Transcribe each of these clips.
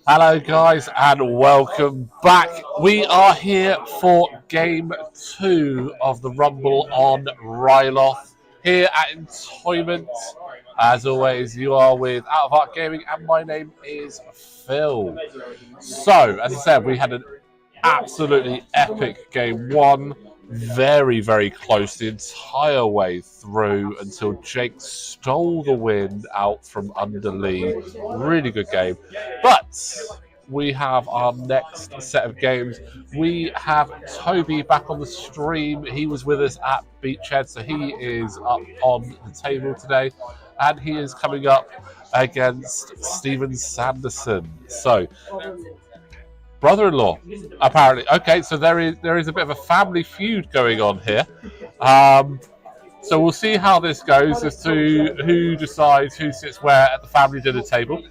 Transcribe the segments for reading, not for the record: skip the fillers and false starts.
Hello, guys, and welcome back. We are here for game 2 of the Rumble on Ryloth here at Entoyment. As always, you are with Out of Heart Gaming, and my name is Phil. So, as I said, we had an absolutely epic game 1. Very, very close the entire way through until Jake stole the win out from under Lee. Really good game. But we have our next set of games. We have Toby back on the stream. He was with us at Beachhead, so he is up on the table today. And he is coming up against Steven Sanderson. So, brother-in-law, apparently. Okay, so there is a bit of a family feud going on here. So we'll see how this goes as to who decides who sits where at the family dinner table.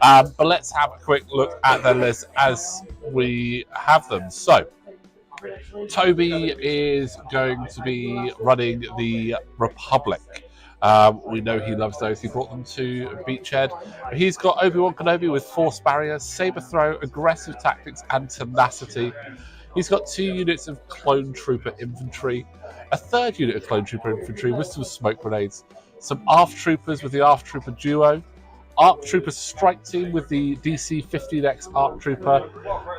But let's have a quick look at the list as we have them. So, Toby is going to be running the Republic. We know he loves those. He brought them to Beachhead. He's got Obi-Wan Kenobi with Force Barrier, Saber Throw, Aggressive Tactics, and Tenacity. He's got 2 units of Clone Trooper Infantry, a 3rd unit of Clone Trooper Infantry with some Smoke Grenades, some ARF Troopers with the ARF Trooper Duo, ARC Trooper Strike Team with the DC 15X ARC Trooper,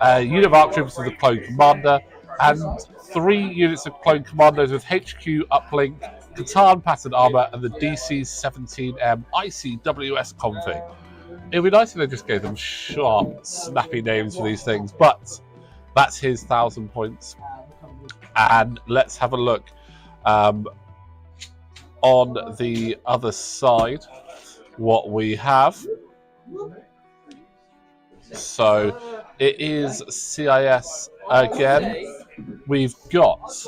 a unit of ARC Troopers with the Clone Commander, and 3 units of Clone Commandos with HQ Uplink, Catan Pattern Armor, and the DC-17M ICWS config. It would be nice if they just gave them sharp, snappy names for these things, but that's his 1,000 points. And let's have a look on the other side what we have. So it is CIS again. We've got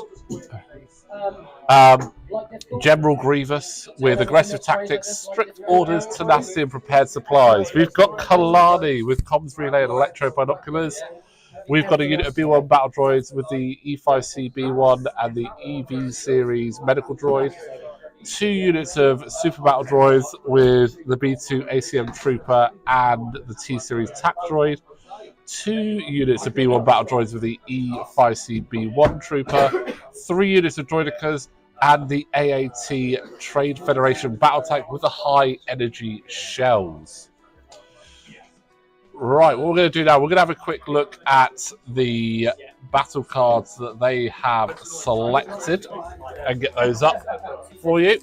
General Grievous with Aggressive Tactics, Strict Orders, Tenacity, and Prepared Supplies. We've got Kalani with Comms Relay and Electro Binoculars. We've got a unit of B1 Battle Droids with the E5C B1 and the EV Series Medical Droid. 2 units of Super Battle Droids with the B2 ACM Trooper and the T-Series TAC Droid. 2 units of B1 Battle Droids with the E5C B1 Trooper. 3 units of Droidicas and the AAT Trade Federation Battle Tank with the high energy shells. Right, what we're going to do now, we're going to have a quick look at the battle cards that they have selected and get those up for you.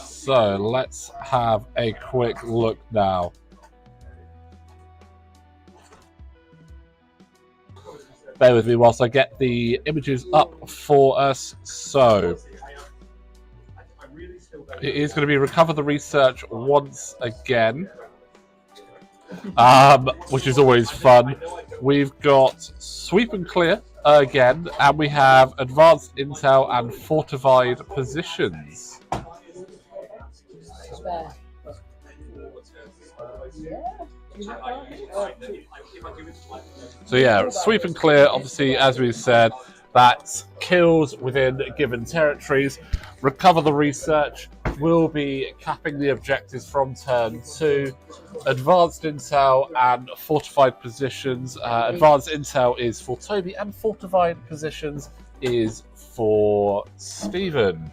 So let's have a quick look now. Bear with me whilst I get the images up for us. So it is going to be Recover the Research once again, which is always fun. We've got Sweep and Clear again, and we have Advanced Intel and Fortified Positions. So yeah, sweep and clear, obviously, as we said, that's kills within given territories. Recover the research will be capping the objectives from turn 2. Advanced intel and fortified positions. Advanced intel is for Toby and fortified positions is for Stephen.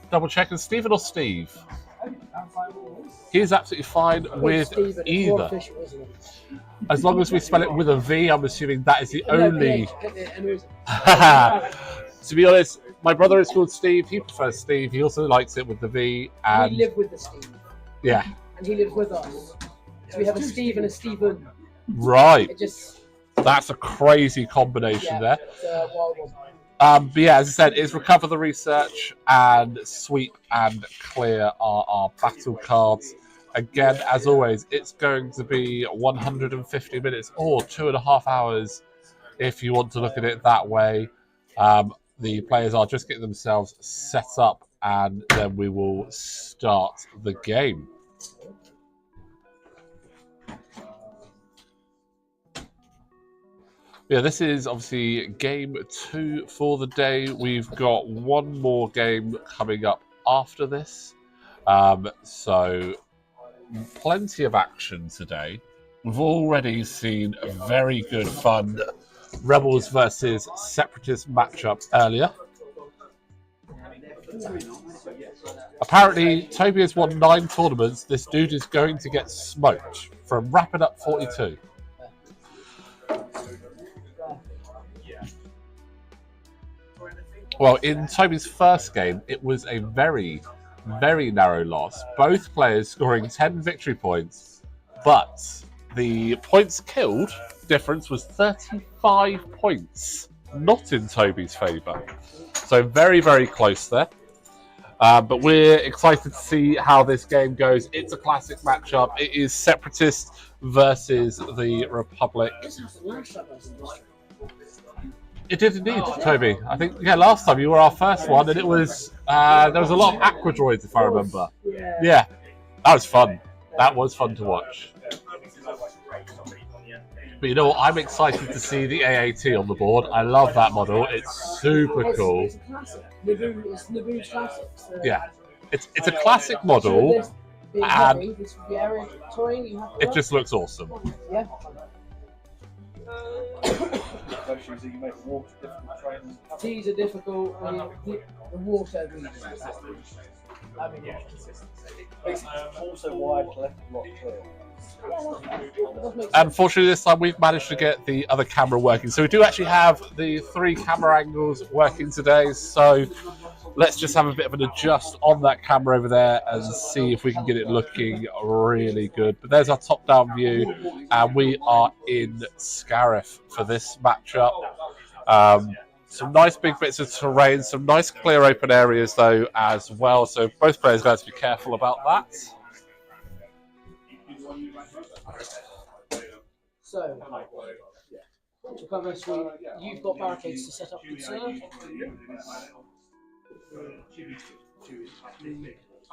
Double checking, Stephen or Steve? He's absolutely fine with either. As long as we spell it with a V, I'm assuming that is the only. To be honest, my brother is called Steve. He prefers Steve. He also likes it with the V. And we live with the Steve. Yeah. And he lives with us. So we have a Steve and a Stephen. Right. Just. That's a crazy combination there. It's a wild one. But yeah, as I said, it's recover the research and sweep and clear are our battle cards. Again, as always, it's going to be 150 minutes or 2.5 hours if you want to look at it that way. The players are just getting themselves set up and then we will start the game. Yeah, this is obviously game 2 for the day. We've got one more game coming up after this. So plenty of action today. We've already seen a very good fun Rebels versus Separatist matchup earlier. Apparently, Toby has won 9 tournaments. This dude is going to get smoked from Rapid Up 42. Well, in Toby's first game, it was a very, very narrow loss. Both players scoring 10 victory points, but the points killed difference was 35 points, not in Toby's favour. So very, very close there. But we're excited to see how this game goes. It's a classic matchup. It is Separatist versus the Republic. It did indeed, Toby. I think, yeah, last time you were our first one, and it was, there was a lot of aqua droids, if I remember. Yeah, that was fun. That was fun to watch. But you know what? I'm excited to see the AAT on the board. I love that model. It's super cool. It's a classic. It's Naboo's classic. So yeah, it's a classic model, and it just looks awesome. Yeah. These are difficult. The water regions. I mean, also wide left block clear. Unfortunately, this time we've managed to get the other camera working. So we do actually have the 3 camera angles working today. So let's just have a bit of an adjust on that camera over there and see if we can get it looking really good. But there's our top-down view, and we are in Scarif for this matchup. Some nice big bits of terrain, some nice clear open areas though as well. So both players have to be careful about that. So, to cover sweep, you've got barricades to set up, good sir.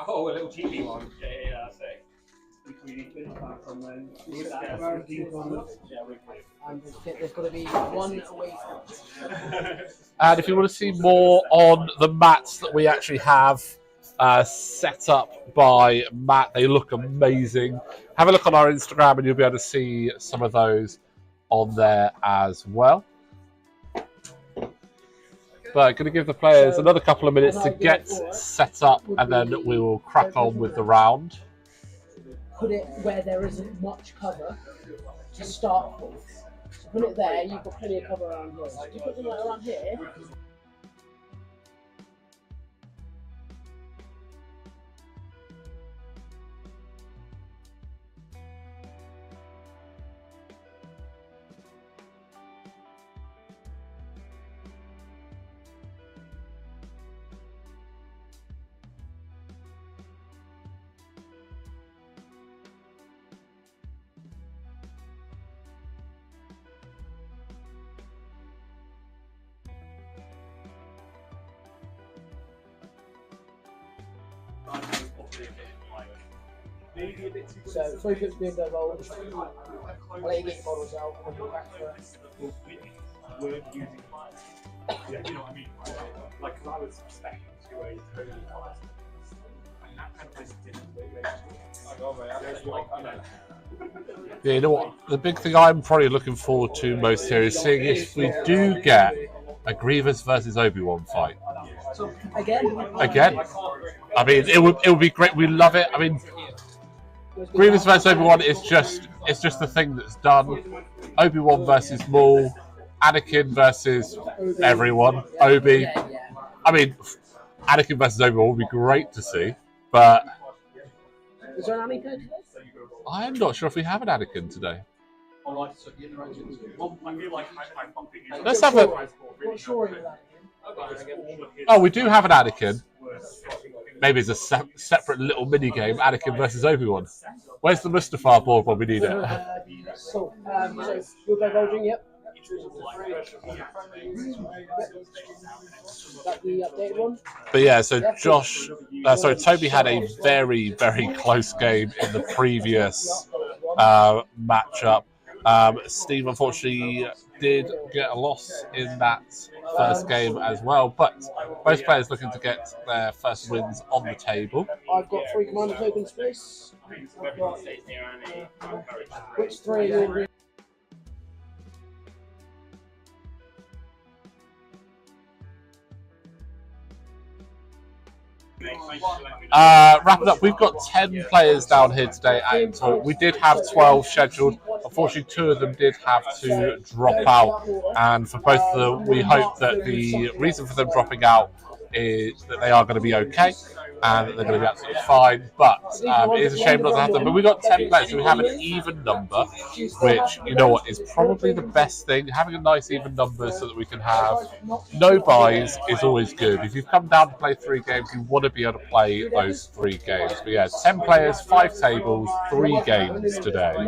Oh, a little TV one. Yeah, And there's got to be one away from it. And if you want to see more on the mats that we actually have set up by Matt, they look amazing. Have a look on our Instagram and you'll be able to see some of those on there as well. But going to give the players another couple of minutes to get set up and then we will crack on with the round. Put it where there isn't much cover to start with. So put it there, you've got plenty of cover around here. If you put them like around here, So 3 pips being divulged. I'll let you get your models out and then we'll back for it. Yeah, you know what? The big thing I'm probably looking forward to most here is seeing if we do get a Grievous versus Obi-Wan fight. Again? I mean, it would be great. We love it. I mean, Grievous versus Obi-Wan is just the thing that's done. Obi-Wan versus Maul, Anakin versus everyone. Obi. I mean, Anakin versus Obi-Wan would be great to see, but Is there an Anakin today? I'm not sure if we have an Anakin today. Let's have a. Not sure of Anakin. Oh, we do have an Anakin. Maybe it's a separate little mini game, Anakin versus Obi-Wan. Where's the Mustafar board when we need it? Cool. So you're divulging, yep. That the updated one? But yeah, so Toby had a very, very close game in the previous matchup. Steve unfortunately did get a loss in that first game as well, but both players looking to get their first wins on the table. I've got 3 commander token space. I've got, which 3 are you? Wrapping up, we've got 10 players down here today at Entoyment. We did have 12 scheduled. Unfortunately, 2 of them did have to drop out, and for both of them, we hope that the reason for them dropping out is that they are going to be okay and that they're going to be absolutely fine. But it is a shame not to have them. But we've got 10 players, so we have an even number, which, you know what, is probably the best thing. Having a nice even number so that we can have no buys is always good. If you've come down to play 3 games, you want to be able to play those 3 games. But yeah, 10 players, 5 tables, 3 games today.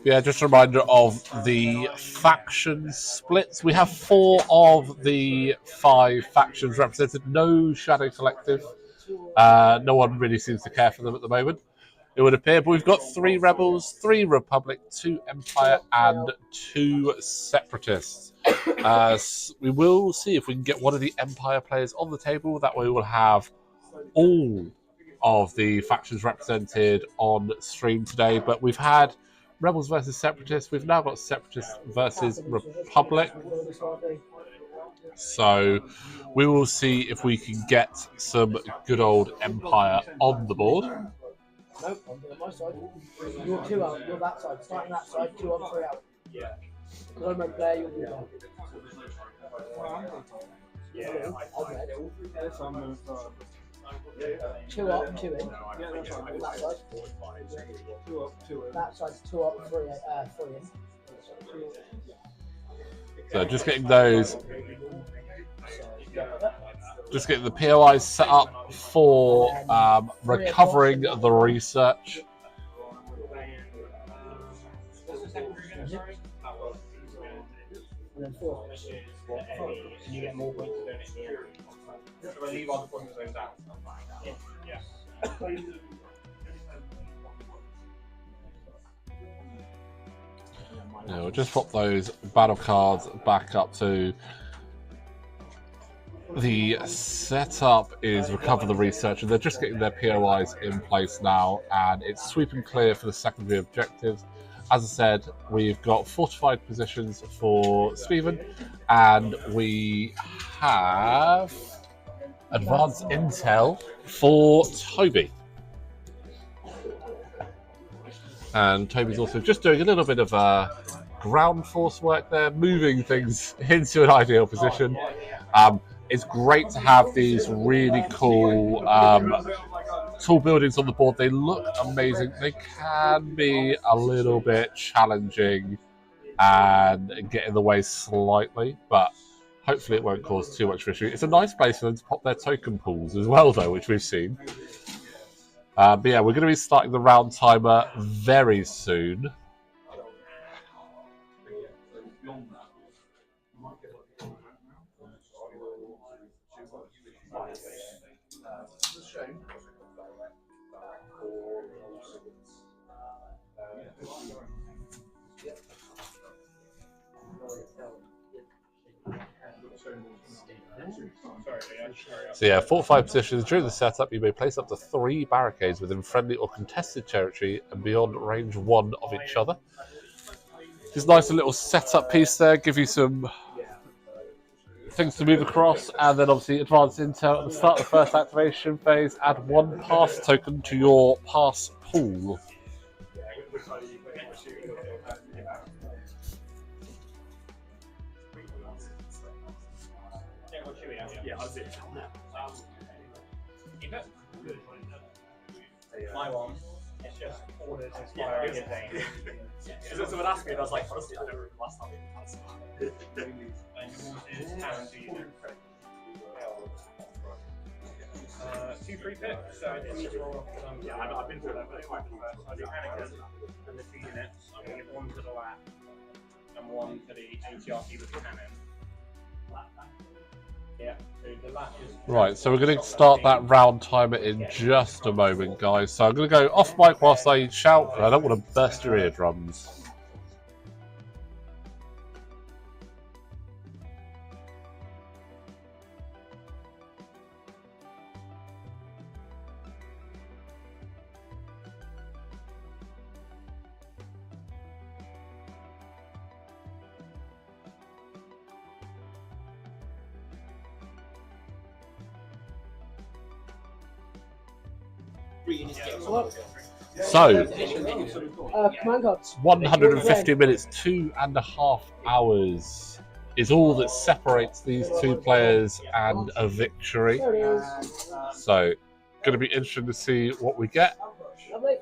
Yeah, just a reminder of the faction splits. We have 4 of the 5 factions represented. No Shadow Collective. No one really seems to care for them at the moment, it would appear. But we've got 3 Rebels, 3 Republic, 2 Empire, and 2 Separatists. We will see if we can get one of the Empire players on the table. That way we'll have all of the factions represented on stream today. But we've had Rebels versus Separatists. We've now got Separatists versus Republic. So we will see if we can get some good old Empire on the board. Nope, on my side. You're 2 out, you're that side. Starting that side, 2 up, 3 out. Yeah. Because I'm a player, you'll be there. Yeah, okay. 2 up, 2 in. That side. 2 up, 2 in. That side's 2 up, 3 in. So just getting those. Just getting the POIs set up for recovering the research. And then 4. Can you get more points to donate in the end? Leave all the points zones out. Yeah. Yeah, we'll just pop those battle cards back up to the setup is recover the research, and they're just getting their POIs in place now, and it's sweep and clear for the secondary objectives. as I said, we've got fortified positions for Stephen, and we have advanced intel for Toby. And Toby's also just doing a little bit of ground force work there, moving things into an ideal position. It's great to have these really cool tall buildings on the board. They look amazing. They can be a little bit challenging and get in the way slightly, but hopefully it won't cause too much issue. It's a nice place for them to pop their token pools as well, though, which we've seen. But yeah, we're going to be starting the round timer very soon. So yeah, fortified positions. During the setup, you may place up to 3 barricades within friendly or contested territory and beyond range 1 of each other. Just nice little setup piece there, give you some things to move across, and then obviously advanced intel at the start of the first activation phase. Add 1 pass token to your pass pool. My one, it's just orders inspiring things. Because someone asked me, and I was like, honestly, I don't remember the last time we had some. And yours is how do you 2 free picks, so I didn't need to roll off. Yeah, I've been through that, but anyway, I do Anakin and the 2 units. I'm going to give 1 to the lap and 1 to the ATRT with the cannon. Yeah, so the lap is... Right, so we're going to start that round timer in just a moment, guys. So I'm going to go off mic whilst I shout, and I don't want to burst your eardrums. So, command cards. 150 minutes, 2.5 hours is all that separates these 2 players and a victory. So, going to be interesting to see what we get. Lovely.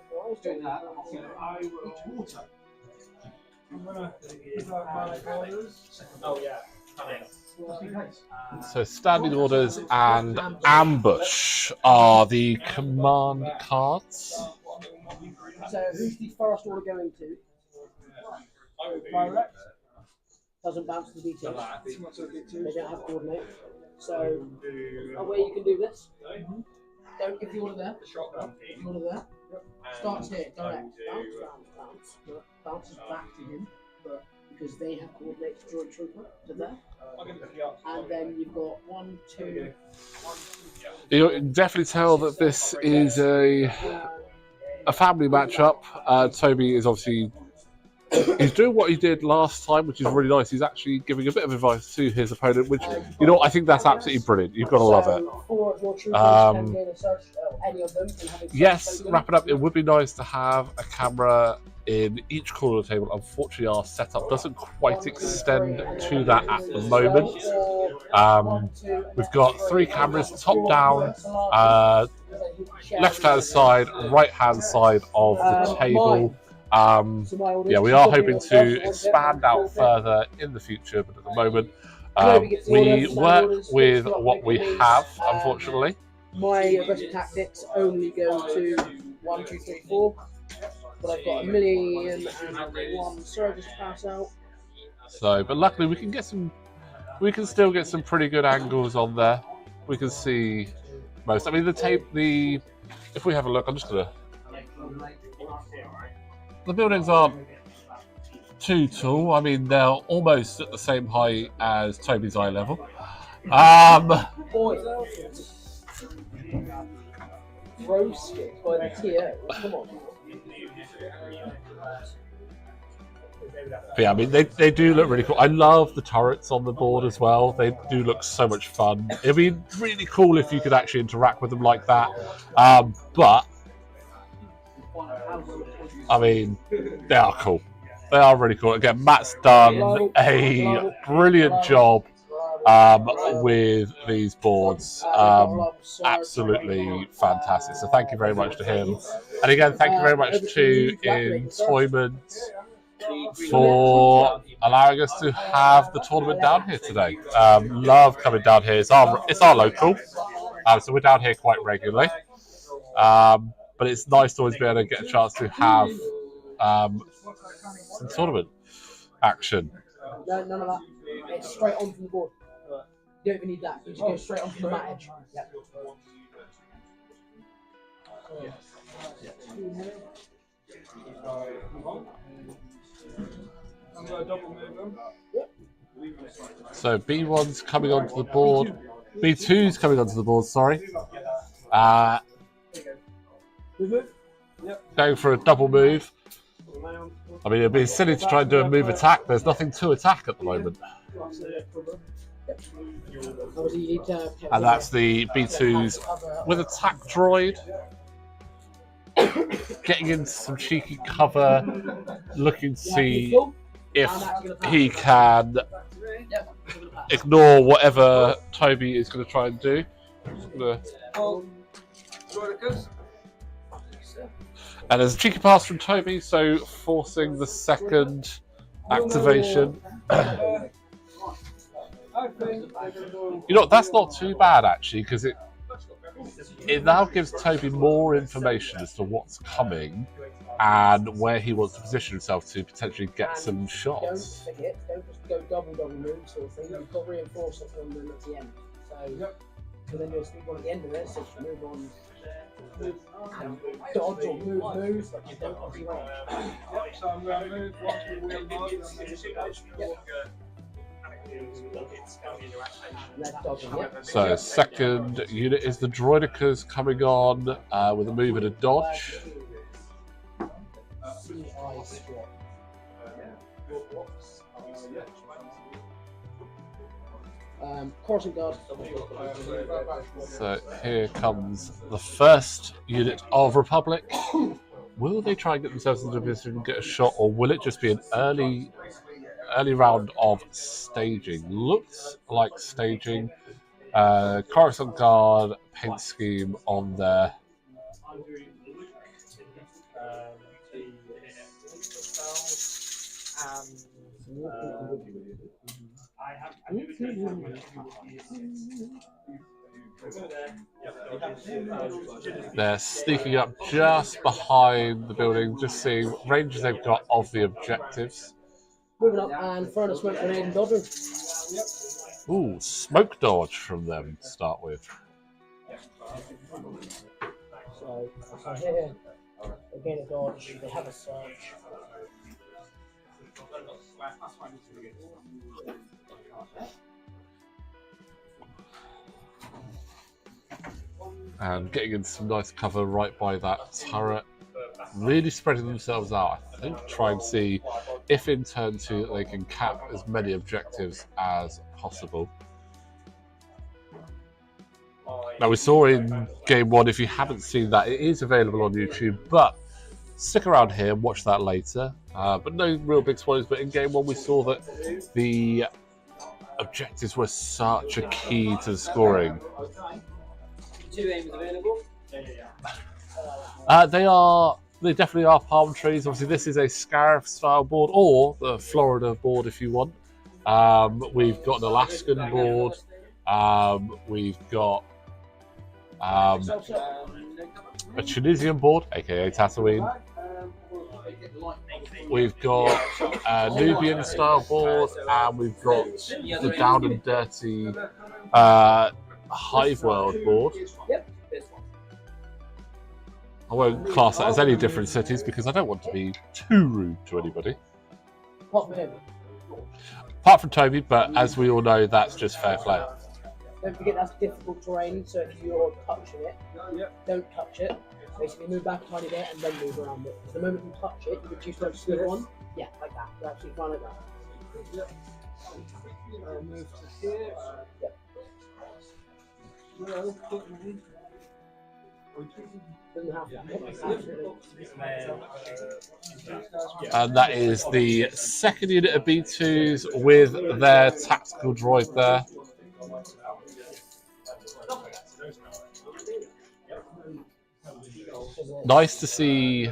Oh, yeah. So standing orders and ambush are the command cards. So who's the forest order going to? Direct. Doesn't bounce to the details. They don't have coordinate. So away you can do this. Don't give the order there. The order there. Starts here. Direct. Bounce. Bounces back to him. Because they have coordinates to join trooper to there. And then you've got 1, 2. You can definitely tell that this is a family matchup. Toby is obviously he's doing what he did last time, which is really nice. He's actually giving a bit of advice to his opponent, which I think that's absolutely brilliant. You've got to love it. 4 of your troopers can gain a search, any of them can have a Yes, wrap it up. It would be nice to have a camera in each corner of the table. Unfortunately, our setup doesn't quite extend to that at the moment. We've got 3 cameras, top down, left-hand side, right-hand side of the table. Yeah, we are hoping to expand out further in the future, but at the moment, we work with what we have, unfortunately. My aggressive tactics only go to 1, 2, 3, 4. But I've got 1,000,001 surges to pass out. So, but luckily we can still get some pretty good angles on there. We can see most. I mean, if we have a look, I'm just gonna. The buildings aren't too tall. I mean, they're almost at the same height as Toby's eye level. Roasted by the TO. Come on. But yeah, I mean, they do look really cool. I love the turrets on the board as well. They do look so much fun. It'd be really cool if you could actually interact with them like that. But, I mean, they are cool. They are really cool. Again, Matt's done a brilliant job with these boards. Absolutely fantastic. So thank you very much to him. And again, thank you very much to Entoyment for allowing us to have the tournament down here today. Love coming down here. It's our local, so we're down here quite regularly. But it's nice to always be able to get a chance to have some tournament action. No, none of that. It's straight on from the board. You don't even need that. You just go straight on from the mat edge. Yep. So B1's coming onto the board. B2's coming onto the board, sorry. Going for a double move. I mean, it'd be silly to try and do a move attack. There's nothing to attack at the moment. And that's the B2's with attack droid. Getting into some cheeky cover, looking to see if he can ignore whatever Toby is going to try and do. And there's a cheeky pass from Toby, so forcing the second activation. You know, that's not too bad actually, because it now gives Toby more information as to what's coming and where he wants to position himself to potentially get some shots. Don't forget, don't just go double move sort of thing. You've got reinforcements on them at the end. So then you'll speak one at the end of it, so you move on. And dodge or move, but you don't obviously range. So I'm going to move once we wheel So second unit is the Droidicas coming on with a move and a dodge. Crossing guard. So here comes the first unit of Republic. Will they try and get themselves into a position and get a shot, or will it just be an early round of staging? Looks like staging. Coruscant guard, paint scheme on there. They're sneaking up just behind the building, just seeing ranges they've got of the objectives. Moving up and throwing a smoke grenade and dodging. Ooh, smoke dodge from them to start with. So here, again a dodge, they have a surge. And getting into some nice cover right by that turret. Really spreading themselves out, I think, try and see if in turn 2 they can cap as many objectives as possible. Now we saw in Game 1, if you haven't seen that, it is available on YouTube, but stick around here and watch that later. But no real big spoilers, but in Game 1 we saw that the objectives were such a key to the scoring. 2 aims available? They definitely are palm trees. Obviously this is a Scarif style board, or the Florida board if you want. We've got an Alaskan board. We've got a Tunisian board, aka Tatooine. We've got a Nubian style board, and we've got the Down and Dirty Hive World board. I won't class that as any different cities because I don't want to be too rude to anybody. Apart from Toby, but as we all know, that's just fair play. Don't forget that's difficult terrain, so if you're touching it, don't touch it. Basically move back a tiny bit and then move around it. The moment you touch it, you reduce that to speed 1, Yeah, like that. You're absolutely fine like that. Yep. Move to here. Yep. No, Doesn't have to. And that is the second unit of B2s with their tactical droid there. Nice to see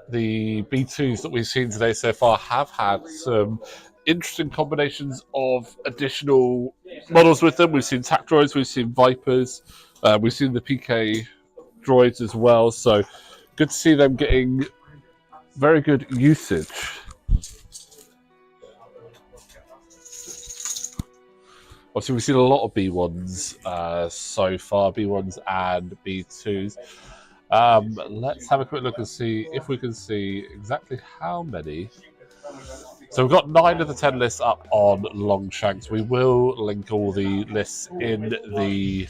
the B2s that we've seen today so far have had some interesting combinations of additional models with them. We've seen TAC droids, we've seen Vipers, we've seen the PK droids as well. So good to see them getting very good usage. Obviously, we've seen a lot of B1s so far, B1s and B2s. Let's have a quick look and see if we can see exactly how many. So we've got 9 of the 10 lists up on Longshanks. We will link all the lists in the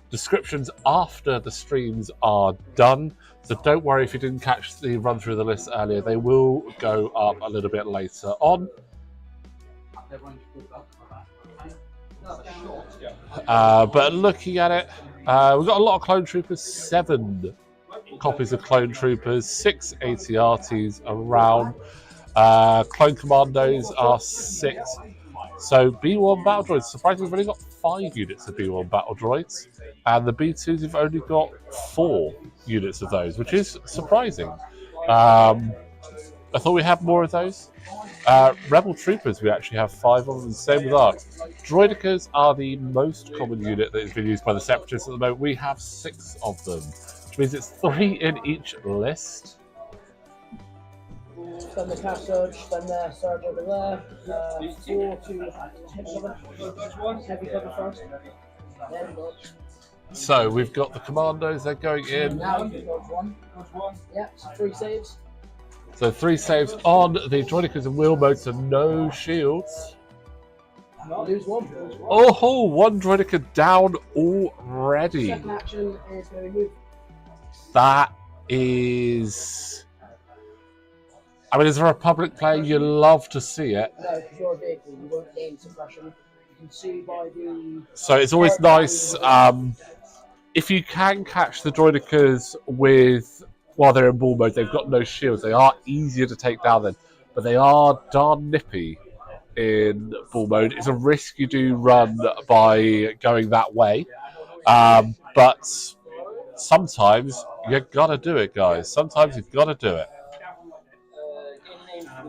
descriptions after the streams are done. So don't worry if you didn't catch the run through the list earlier. They will go up a little bit later on. But looking at it, we've got a lot of clone troopers, 7 copies of clone troopers, 6 ATRTs around. Clone commandos are 6. So B1 battle droids, surprisingly, we've only got 5 units of B1 battle droids, and the B2s have only got 4 units of those, which is surprising. I thought we had more of those. Rebel troopers, we actually have 5 of them. Same with ARC. Droidicas are the most common unit that has been used by the Separatists at the moment. We have 6 of them, which means it's 3 in each list. Then the cash surge, then the surge over there. 4 to heavy cover first. Then dodge. So we've got the commandos, they're going in. Now you can dodge 1. Yeah, so 3 saves. So 3 saves on the Droidicas and wheel mode, so no shields. Lose 1. Oh, 1 Droidica down already. Second action is going to move. That is... I mean, as a Republic player, you love to see it. No, because you're a vehicle, you won't gain suppression. You can see by the... So it's always nice, if you can catch the Droidicas with... While they're in ball mode, they've got no shields. They are easier to take down then, but they are darn nippy in ball mode. It's a risk you do run by going that way, but sometimes you gotta do it, guys. Sometimes you've got to do it.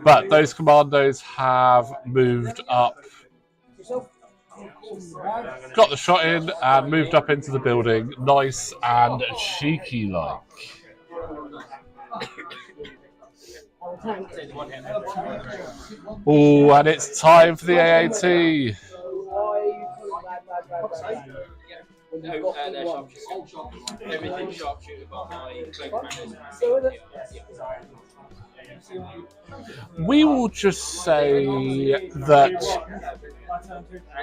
But those commandos have moved up, got the shot in, and moved up into the building. Nice and cheeky-like. Oh, and it's time for the AAT. Everything sharpshooter but my We will just say that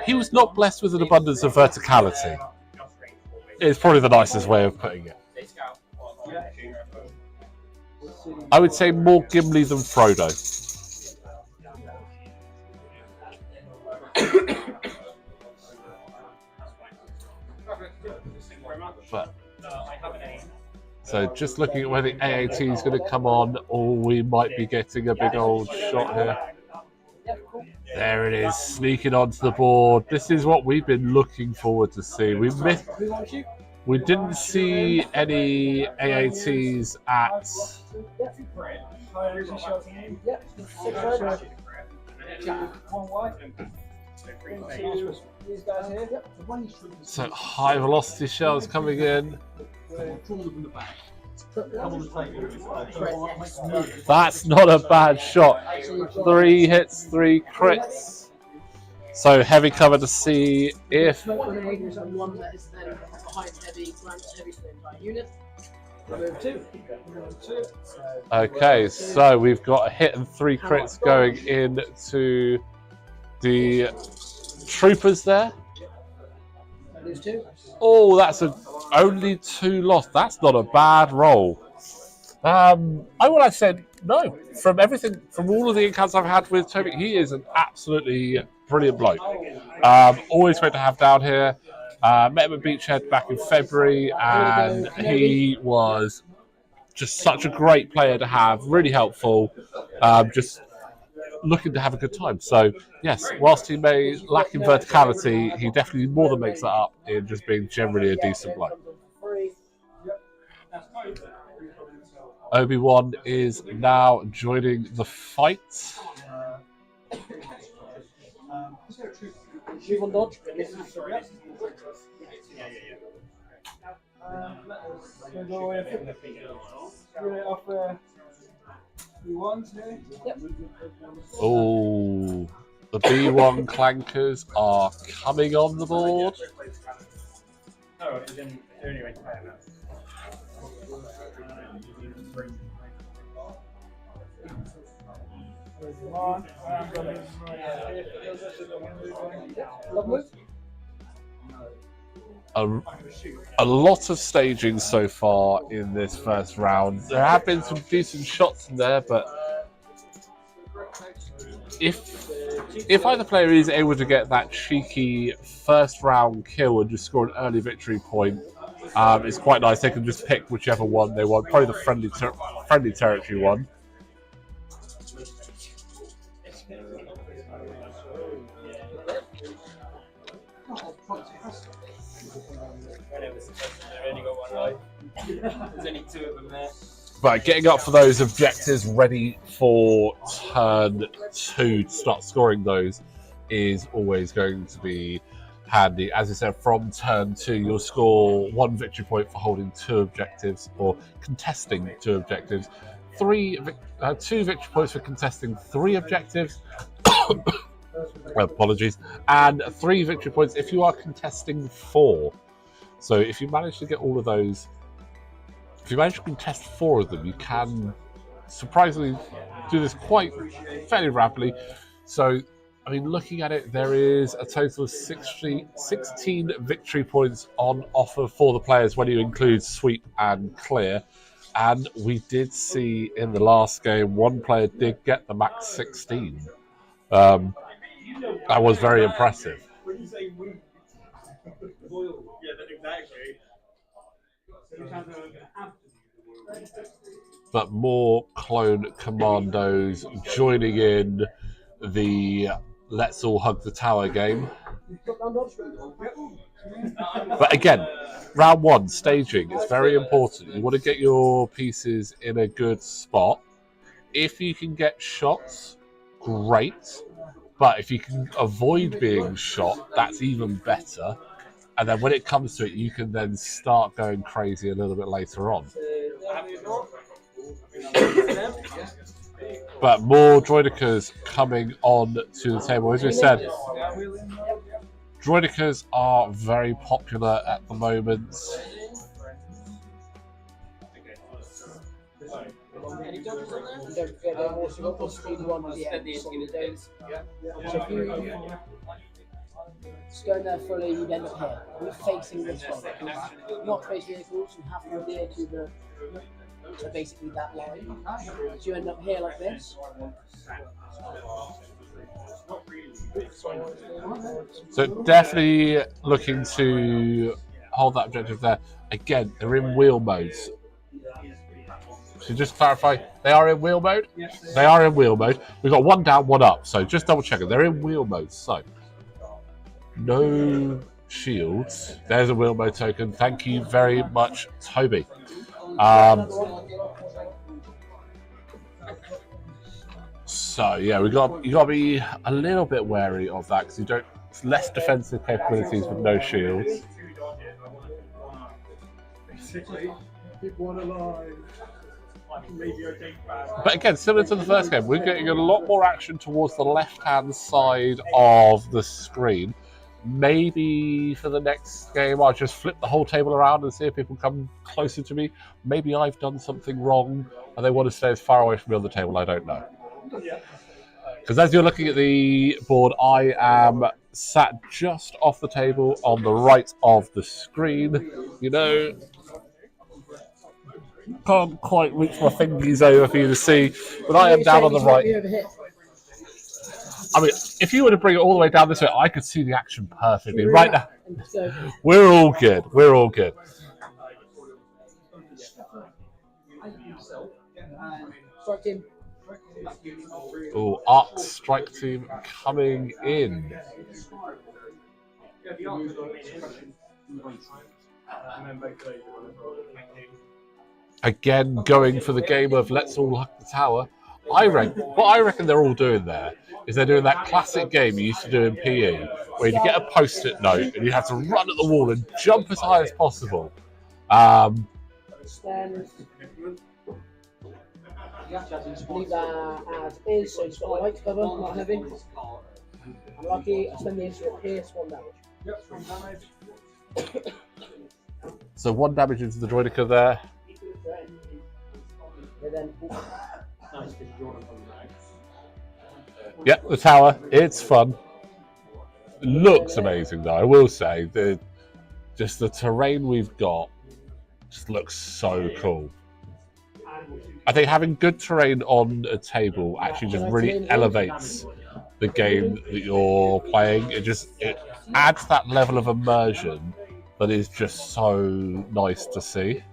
he was not blessed with an abundance of verticality. It's probably the nicest way of putting it. I would say more Gimli than Frodo. But, so just looking at where the AAT is going to come on, or we might be getting a big old shot here. There it is, sneaking onto the board. This is what we've been looking forward to see. We didn't see any AATs at... So high velocity shells coming in. That's not a bad shot. 3 hits, 3 crits. So heavy cover to see if... Okay, so we've got a hit and 3 crits going into the troopers there. Oh, that's only 2 lost. That's not a bad roll. I would have said no. From everything, from all of the encounters I've had with Toby, he is an absolutely brilliant bloke. Always great to have down here. Met him at Beachhead back in February, and he was just such a great player to have, really helpful, just looking to have a good time. So, yes, whilst he may lack in verticality, he definitely more than makes that up in just being generally a decent bloke. Obi-Wan is now joining the fight. Move on, dodge. Oh, the B1 clankers are coming on the board. Oh, it's in anyway. A lot of staging so far in this first round. There have been some decent shots in there, but if either player is able to get that cheeky first round kill and just score an early victory point, it's quite nice. They can just pick whichever one they want, probably the friendly territory one. There's only 2 of them there. But getting up for those objectives, ready for turn 2 to start scoring those, is always going to be handy. As I said, from turn 2, you'll score 1 victory point for holding 2 objectives or contesting 2 objectives. 2 victory points for contesting 3 objectives. Apologies. And 3 victory points if you are contesting 4. So if you manage to get all of those, if you manage to contest 4 of them, you can surprisingly do this quite fairly rapidly. So, I mean, looking at it, there is a total of 16 victory points on offer for the players when you include sweep and clear. And we did see in the last game, one player did get the max 16. That was very impressive. But more clone commandos joining in the Let's All Hug the Tower game. But again, round 1, staging is very important. You want to get your pieces in a good spot. If you can get shots, great. But if you can avoid being shot, that's even better. And then when it comes to it, you can then start going crazy a little bit later on. But more droidicas coming on to the table. As we said, droidicas are very popular at the moment. Don't forget they've also got the speed 1 at the end. So if you just go in there fully, you'd end up here. We're facing this way. Not space vehicles, you have to adhere to the basically that line. So you end up here like this. So definitely looking to hold that objective there. Again, they're in wheel modes. So just to clarify, they are in wheel mode? Yes. They are in wheel mode. We've got 1 down, 1 up. So just double checking. They're in wheel mode. So no shields. There's a wheel mode token. Thank you very much, Toby. So yeah, you got to be a little bit wary of that because you don't. It's less defensive capabilities with no shields. But again, similar to the first game, we're getting a lot more action towards the left-hand side of the screen. Maybe for the next game, I'll just flip the whole table around and see if people come closer to me. Maybe I've done something wrong and they want to stay as far away from me on the table. I don't know. Because as you're looking at the board, I am sat just off the table on the right of the screen. You know, can't quite reach my fingers over for you to see, but I am down on the right. I mean, if you were to bring it all the way down this way, I could see the action perfectly. Right now, we're all good. We're all good. Strike team. Oh, Arc Strike Team coming in. Again, going for the game of let's all hug the tower. What I reckon they're all doing there is they're doing that classic game you used to do in PE, where you get a post-it note and you have to run at the wall and jump as high as possible. Stand. Leave that as is, so it's got a light cover, not heavy. Unlucky, I spend the instant pierce, 1 damage. So 1 damage into the Droideka there. And then, yeah, the tower. It's fun. Looks amazing though, I will say. The terrain we've got just looks so cool. I think having good terrain on a table actually just really elevates the game that you're playing. It adds that level of immersion that is just so nice to see.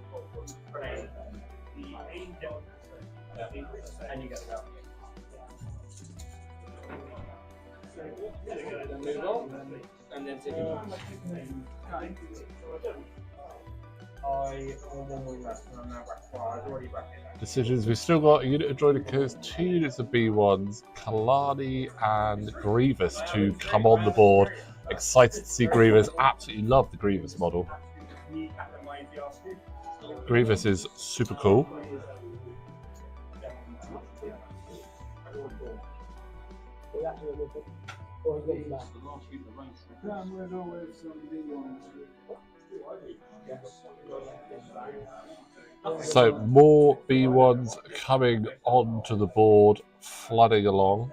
Decisions. We've still got a unit of Droidekas, 2 units of B1s, Kalani and Grievous to come on the board. Excited to see Grievous. Absolutely love the Grievous model. Grievous is super cool. So more B1s coming onto the board, flooding along.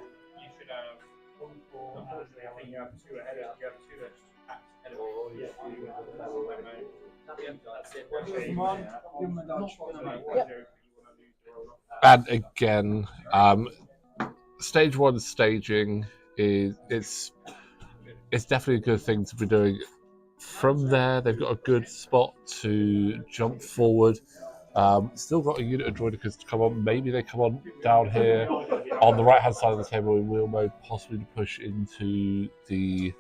And again, stage 1 staging it's definitely a good thing to be doing. From there, they've got a good spot to jump forward. Still got a unit of Droidekas to come on. Maybe they come on down here on the right hand side of the table in wheel mode, possibly to push into the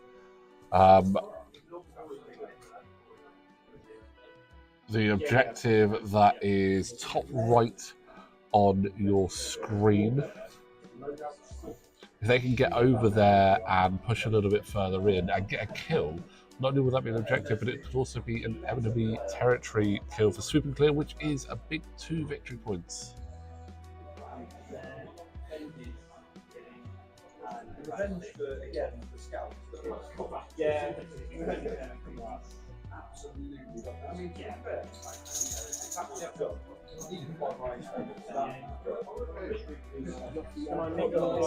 objective that is top right on your screen. If they can get over there and push a little bit further in and get a kill, not only will that be an objective, but it could also be an enemy territory kill for Swoop and Clear, which is a big 2 victory points.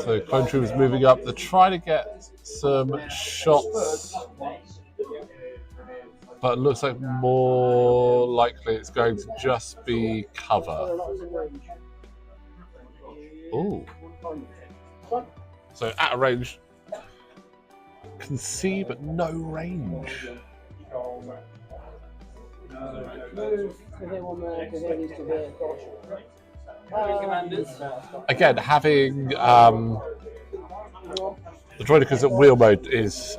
So Clone Troopers moving up. They're trying to get some shots, but it looks like more likely it's going to just be cover. Ooh. So at a range, can see but no range. Again, having the Droidekas at wheel mode is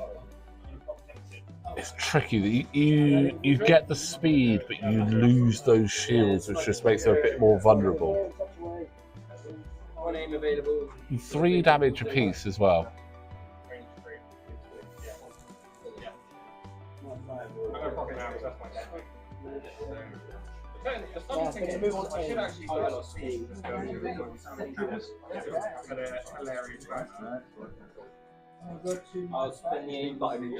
tricky. You get the speed, but you lose those shields, which just makes them a bit more vulnerable. 3 damage apiece as well. I'll spend the 8 button.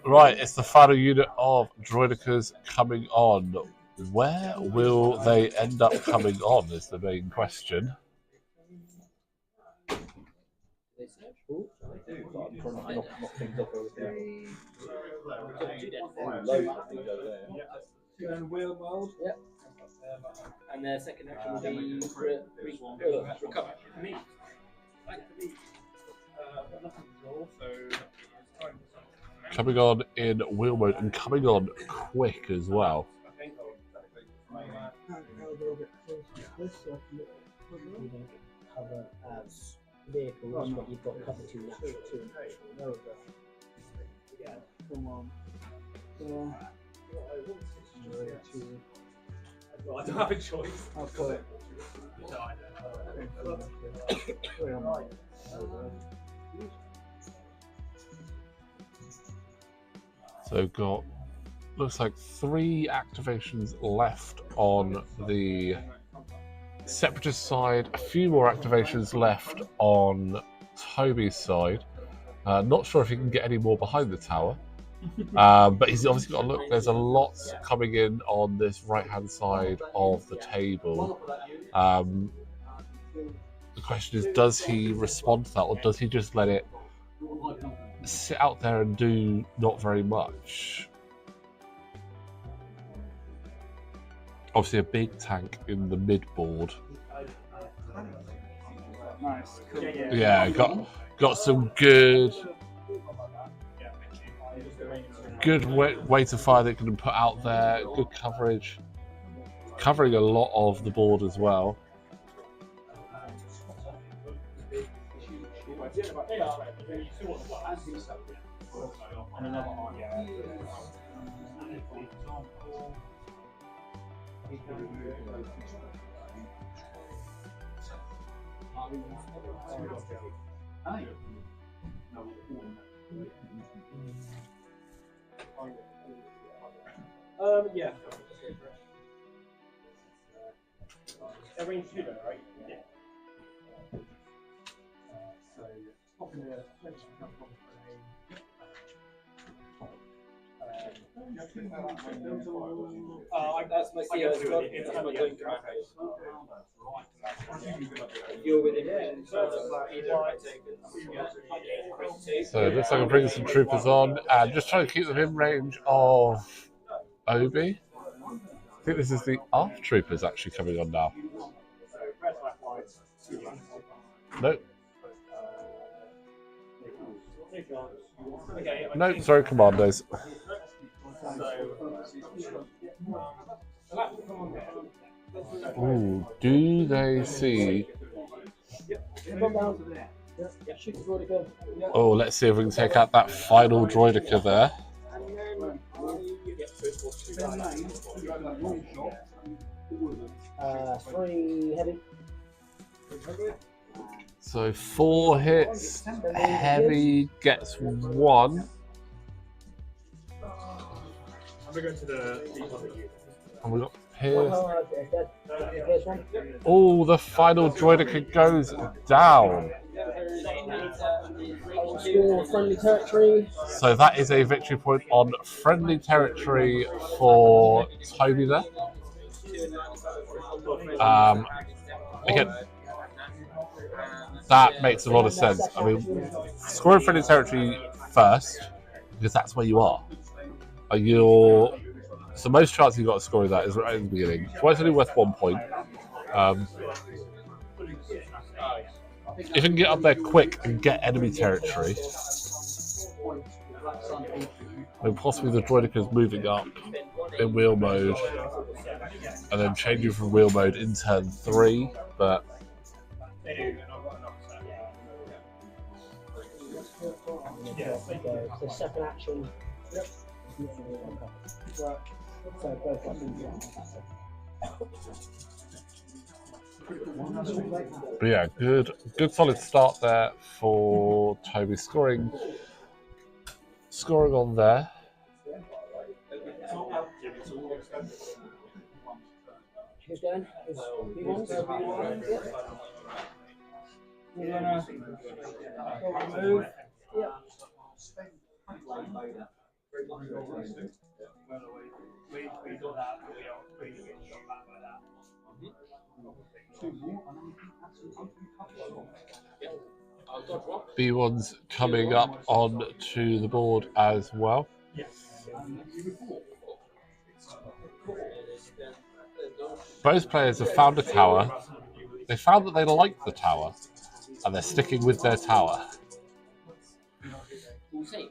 Right, it's the final unit of Droidekas coming on. Where will they end up coming on is the main question. loads of things over there. And wheel mode. Yep. And their second action will be recover. Me. Like for me. Nothing at all, so it's time for Coming on in wheel mode and coming on quick as well. You don't get cover as vehicles, but you've got cover to natural too. Yeah, come on. Well, I don't have a choice. I'll put it. So got looks like 3 activations left on the Separatist side, a few more activations left on Toby's side. Not sure if he can get any more behind the tower, but he's obviously got a look. There's a lot coming in on this right-hand side of the table. The question is, does he respond to that, or does he just let it sit out there and do not very much? Obviously, a big tank in the mid board. Nice. Cool. Yeah, got some good weight of fire that can put out there. Good coverage, covering a lot of the board as well. Yeah. Arrange to do that, right? Yeah. That's my CO's got. That's my going command. You're within range. So it looks like I'm bringing some troopers on and just trying to keep them in range of Obi. I think this is the ARF troopers actually coming on now. Nope. Nope, sorry, commandos. Ooh, do they see? Oh, let's see if we can take out that final droidica there. Three heavy. So 4 hits, heavy gets 1. I'm going to the And we got Pierce. Oh, the final droidica goes down. Friendly territory. So that is a victory point on friendly territory for Toby there. Again, that makes a lot of sense. I mean, scoring friendly territory first, because that's where you are. So most chance you've got of scoring that is right at the beginning. Twice only worth 1 point. If you can get up there quick and get enemy territory, then possibly the droidica's moving up in wheel mode and then changing from wheel mode in turn 3, but So second action. But yeah, good solid start there for Toby, scoring on there. Who's going? Move. Yeah. B1's coming up onto the board as well. Both players have found a tower. They found that they like the tower, and they're sticking with their tower. We'll see.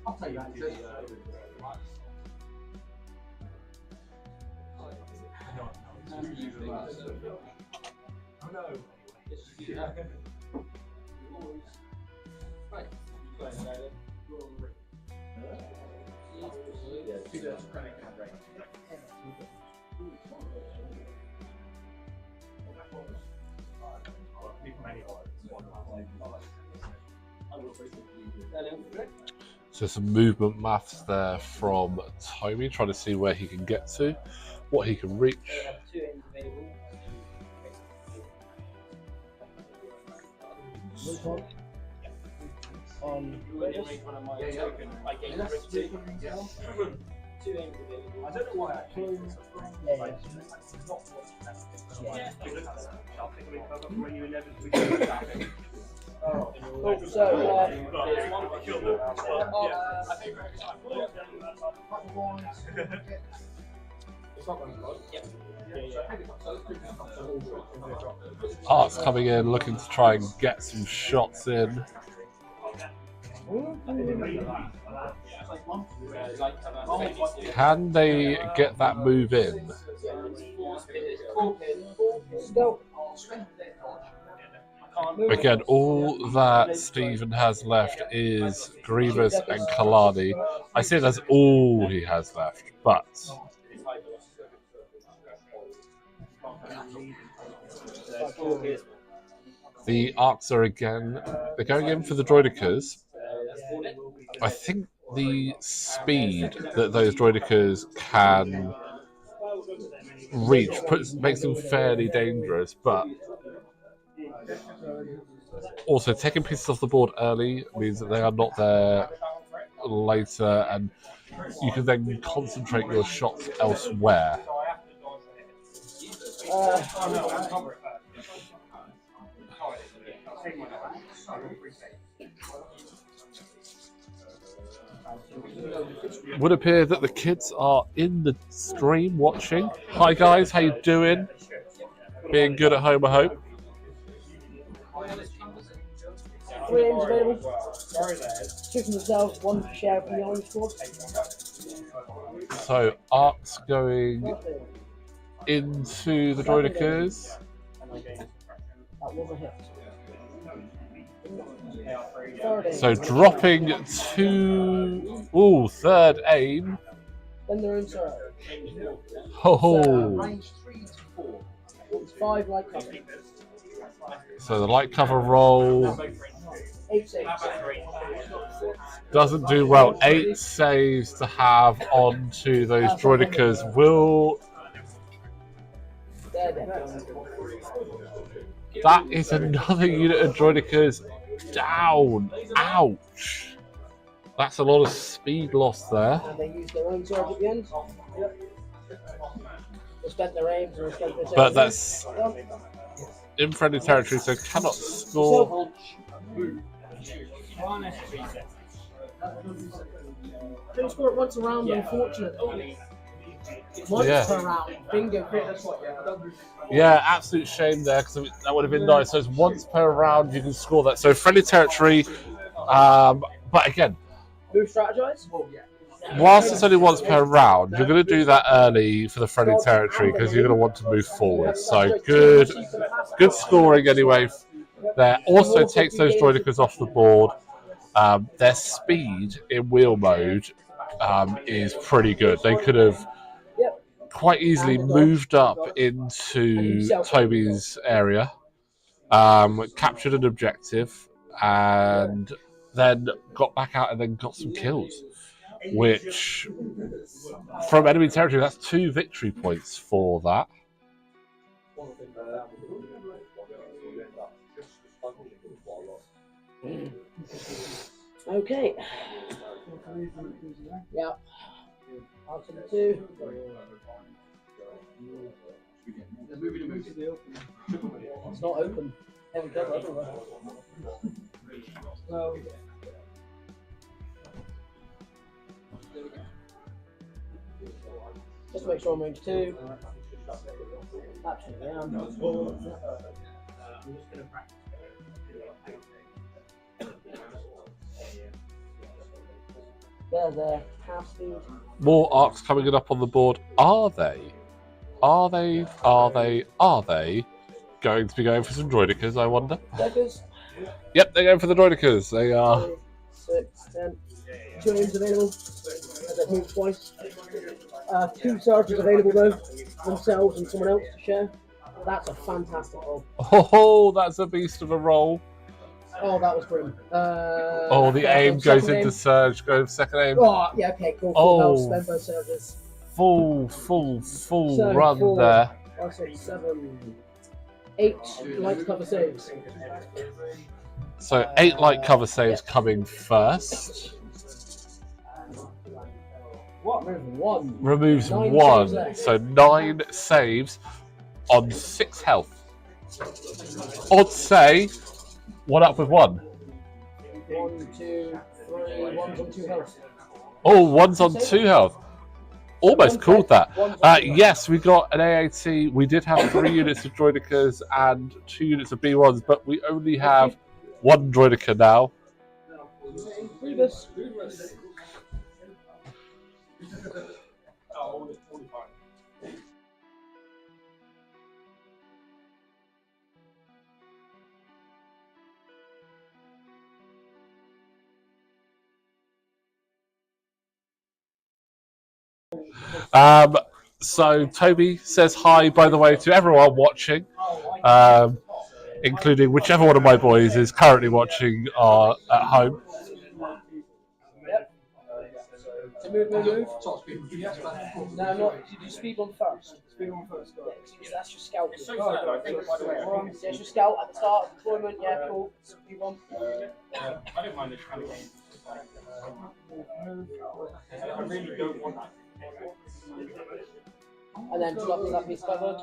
I'll tell you that. So some movement maths there from Tommy, trying to see where he can get to, what he can reach. I don't know why actually. Art's coming in, looking to try and get some shots in. Can they get that move in? Again, all that Stephen has left is Grievous and Kalani. I say that's all he has left, but the Arcs are again, they're going in for the Droidicas. I think the speed that those Droidicas can reach makes them fairly dangerous, but also taking pieces off the board early means that they are not there later, and you can then concentrate your shots elsewhere. Would appear that the kids are in the stream watching. Hi guys, how you doing? Being good at home, I hope. 3 names available. 2 from themselves, 1 for share from the orange squad. So Arc's going into the Droidicas. That was a hit. So dropping to third aim. Then they're in surge. Range 3 to 4. It's 5 light cover. So the light cover roll 8 saves. doesn't do well. 8 saves to have onto those Droidicas will. That is another unit of Droidicas down. Ouch. That's a lot of speed loss there. And they used their own surge at the end. They spent their aims and spent their saves. But that's in friendly territory, so cannot score. Couldn't score it once around, unfortunately. Once per round. Bingo. Yeah, absolute shame there, because that would have been nice. So it's once per round you can score that. So friendly territory, but again, move strategize? whilst it's only once per round, you're going to do that early for the friendly territory because you're going to want to move forward. So good scoring anyway there. Also takes those Droidicas off the board. Their speed in wheel mode is pretty good. They could have quite easily moved up into Toby's area, captured an objective, and then got back out and then got some kills, which from enemy territory, that's 2 victory points for that. Okay. Yeah. Answer the 2. It's not open. Heavy cover everywhere. Well, just to make sure I'm range 2. Absolutely, I'm just going to practice. There, half speed. More arcs coming up on the board. Are they going to be going for some Droidicas, I wonder? Deckers. Yep, they're going for the Droidicas. They are. 6, 10. 2 names available. They've moved twice. 2 sergeants available though, themselves and someone else to share. That's a fantastic roll. Oh, that's a beast of a roll. Oh, that was grim. The aim goes into surge. Go second aim. Oh, yeah, okay, cool. Full health, spend both surges. Full So, run 4, there. 5, 6, 7, 8 light cover saves. So 8 light cover saves coming first. What? One. Removes 9 1. saves there. So 9 saves on 6 health. I'd say 1 up with 1. 1, 2, 3. 1's on 2 health. Oh, 1's on 2 health. Almost called that. Yes, we got an AAT. We did have 3 units of Droidicas and 2 units of B1s, but we only have 1 Droidica now. Grievous. So Toby says hi, by the way, to everyone watching, including whichever one of my boys is currently watching at home. Yep. So move. No, not. You do speed one first. Speed one first. Yeah, that's your scout. That's your scout at the start of deployment. Yeah, cool. Speed one. I don't mind the kind of game. I really don't want that. And then drop that piece covered.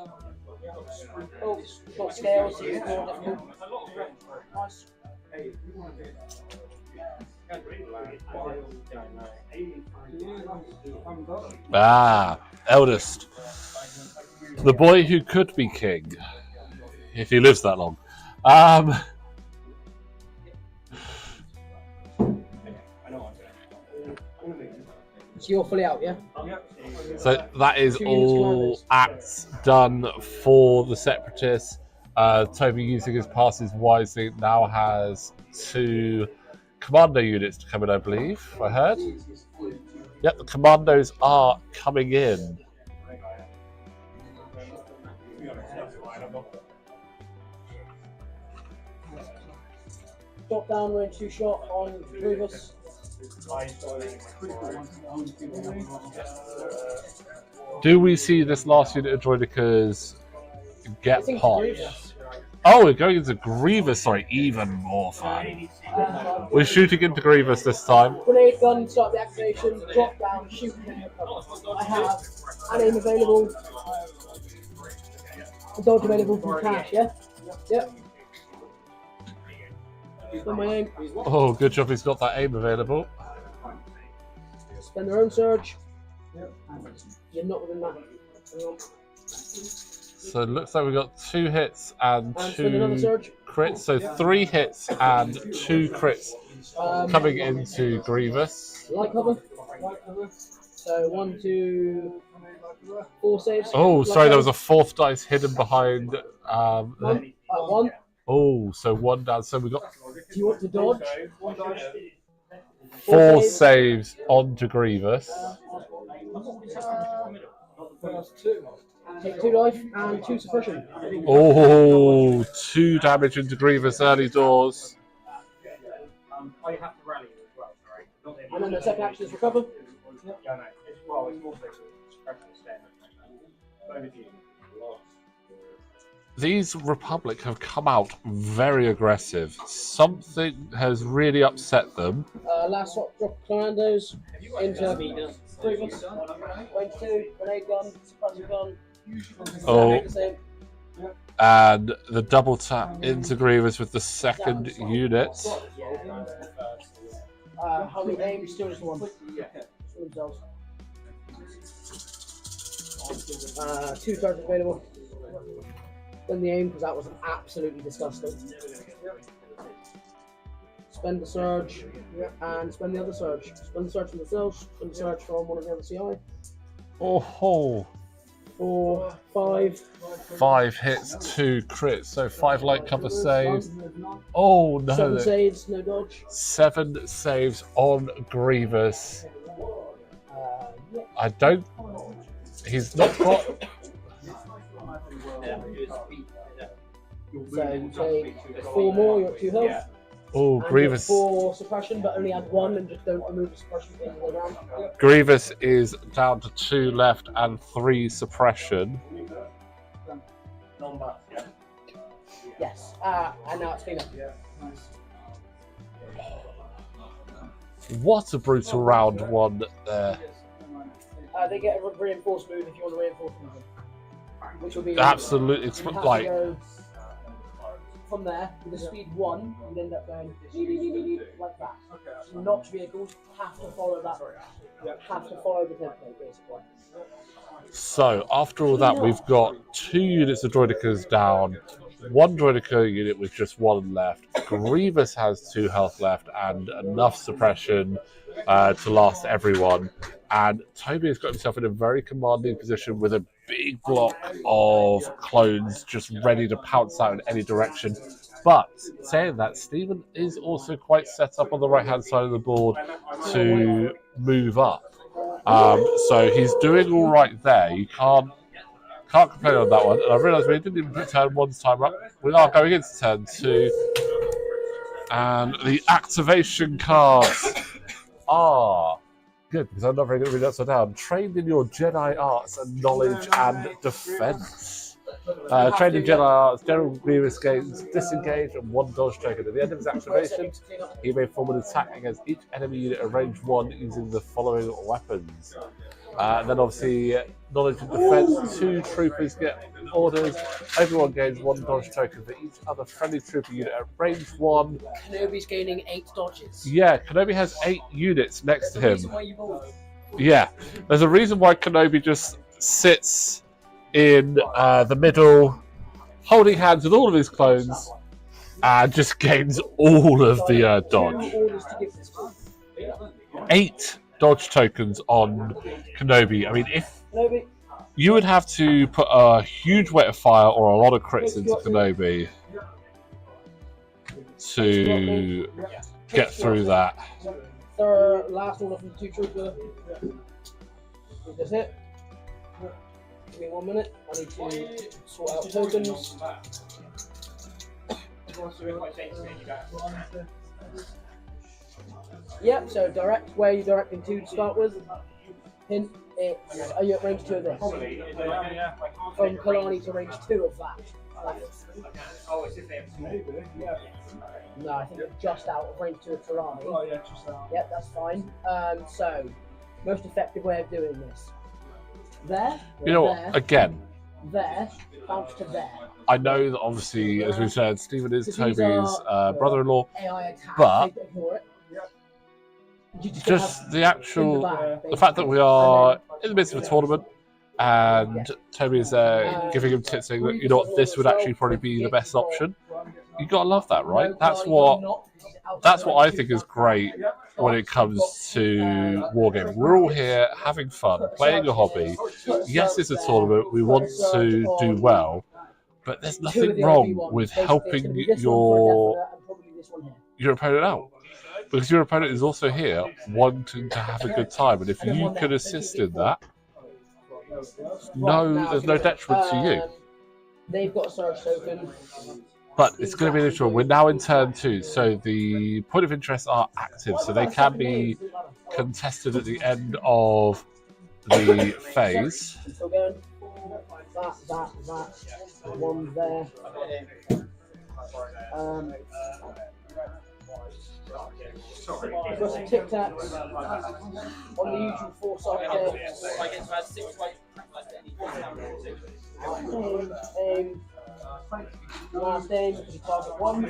Oh, got scales, so you can more difficult. Nice. Eldest. The boy who could be king, if he lives that long. So you're fully out, yeah? So that is all acts done for the Separatists. Toby, using his passes wisely, now has 2 commando units to come in, I believe. I heard. Yep, the commandos are coming in. Drop down, range 2 shot on Grievous. Do we see this last unit of Droidicas get I think popped? Grievous. Oh, we're going into Grievous, sorry, even more fun. We're shooting into Grievous this time. Grenade gun, start the activation, drop down, shoot him. I have an aim available. A dodge available from cash, yeah? Yep. Spend my aim. Oh, good job he's got that aim available. Spend their own surge. You're not within that. Hang on. So it looks like we've got 2 hits and spend another 2 surge. crits. So 3 hits and 2 crits coming into Grievous. Light cover. So 1, 2, 4 saves. Oh, Light sorry, there was cover. a 4th dice hidden behind. 1. Oh, so 1 down. So we got Do you want to dodge? 4 saves onto Grievous. Take 2 life and 2 suppression. Oh, 2 damage into Grievous early doors. I have to rally as well, sorry. And then the second action is recover. Yeah, no. It's more so suppression instead. Over to you. These Republic have come out very aggressive. Something has really upset them. Last drop commandos into Grievous. Range 2, grenade gun, suppressor gun. Oh, and the double tap into Grievous with the second unit. How many aim? Still just one. Themselves. 2 charges available. Spend the aim because that was absolutely disgusting. Spend the surge and spend the other surge. Spend the surge from themselves. Spend the surge from one of the other CI. Oh, 4, 5. 5 hits, 2 crits, so 5 light cover saves. Oh no! 7 saves, no dodge. 7 saves on Grievous. I don't. He's not got. So you take 4 more, you're at 2 health. Oh, And Grievous. 4 suppression, but only add 1 and just don't remove the suppression from the round. Grievous is down to 2 left and 3 suppression. Yes, and now it's clean up. What a brutal round 1 there. They get a reinforced move if you want to reinforce them. Which will be Absolutely, it's you have like. to go from there with a speed 1, you'd end up going like that. So notch vehicles have to follow that. Have to follow the template basically. So, after all that, we've got 2 units of Droidicas down, 1 Droidica unit with just 1 left. Grievous has 2 health left and enough suppression to last everyone. And Toby has got himself in a very commanding position with a big block of clones just ready to pounce out in any direction. But saying that, Stephen is also quite set up on the right-hand side of the board to move up. So he's doing all right there. You can't complain on that one. And I realised we didn't even put turn 1's time up. We are going into turn 2. And the activation cards are good, because I'm not very good at reading upside down. Trained in your Jedi arts and knowledge and defense. Trained in Jedi arts, General Grievous gains disengage and 1 dodge token. At the end of his activation, he may form an attack against each enemy unit at range 1 using the following weapons. Then obviously, knowledge and defense, 2 troopers get orders. Everyone gains 1 dodge token for each other friendly trooper unit at range 1. Kenobi's gaining 8 dodges. Yeah, Kenobi has 8 units next to him. Yeah, there's a reason why Kenobi just sits in the middle, holding hands with all of his clones, and just gains all of the dodge. 8 dodge tokens on Kenobi. I mean, if you would have to put a huge weight of fire or a lot of crits into Kenobi to get through that. The last order from the 2 trooper. That's it. Give me 1 minute. I need to sort out tokens. Yep, so direct. Where are you directing to start with? Hint, are you at range 2 of this? From Kalani to range 2 of that. No, I think it's just out of range 2 of Kalani. Oh, yeah, just out. Yep, that's fine. So, most effective way of doing this. There. You know there, what? Again, there, bounce to there. I know that obviously, as we've said, Stephen is These Toby's are, brother-in-law, AI attack, but ignore it. You just have the in actual, back, the fact that we are in the midst of a tournament and Toby is giving him tips saying that, you know what, this would actually probably be the best option. You gotta love that, right? That's what I think is great when it comes to wargaming. We're all here having fun, playing a hobby. Yes, it's a tournament. We want to do well, but there's nothing wrong with helping your opponent out, because your opponent is also here wanting to have a good time, and if you can assist in that, there's no detriment to you. They've got a surge token. But it's going to be an interesting one. We're now in turn 2, so the point of interest are active, so they can be contested at the end of the phase. Still going. That one there. We've got some Tic Tacs on the usual 4-side there. Last aim, you target one.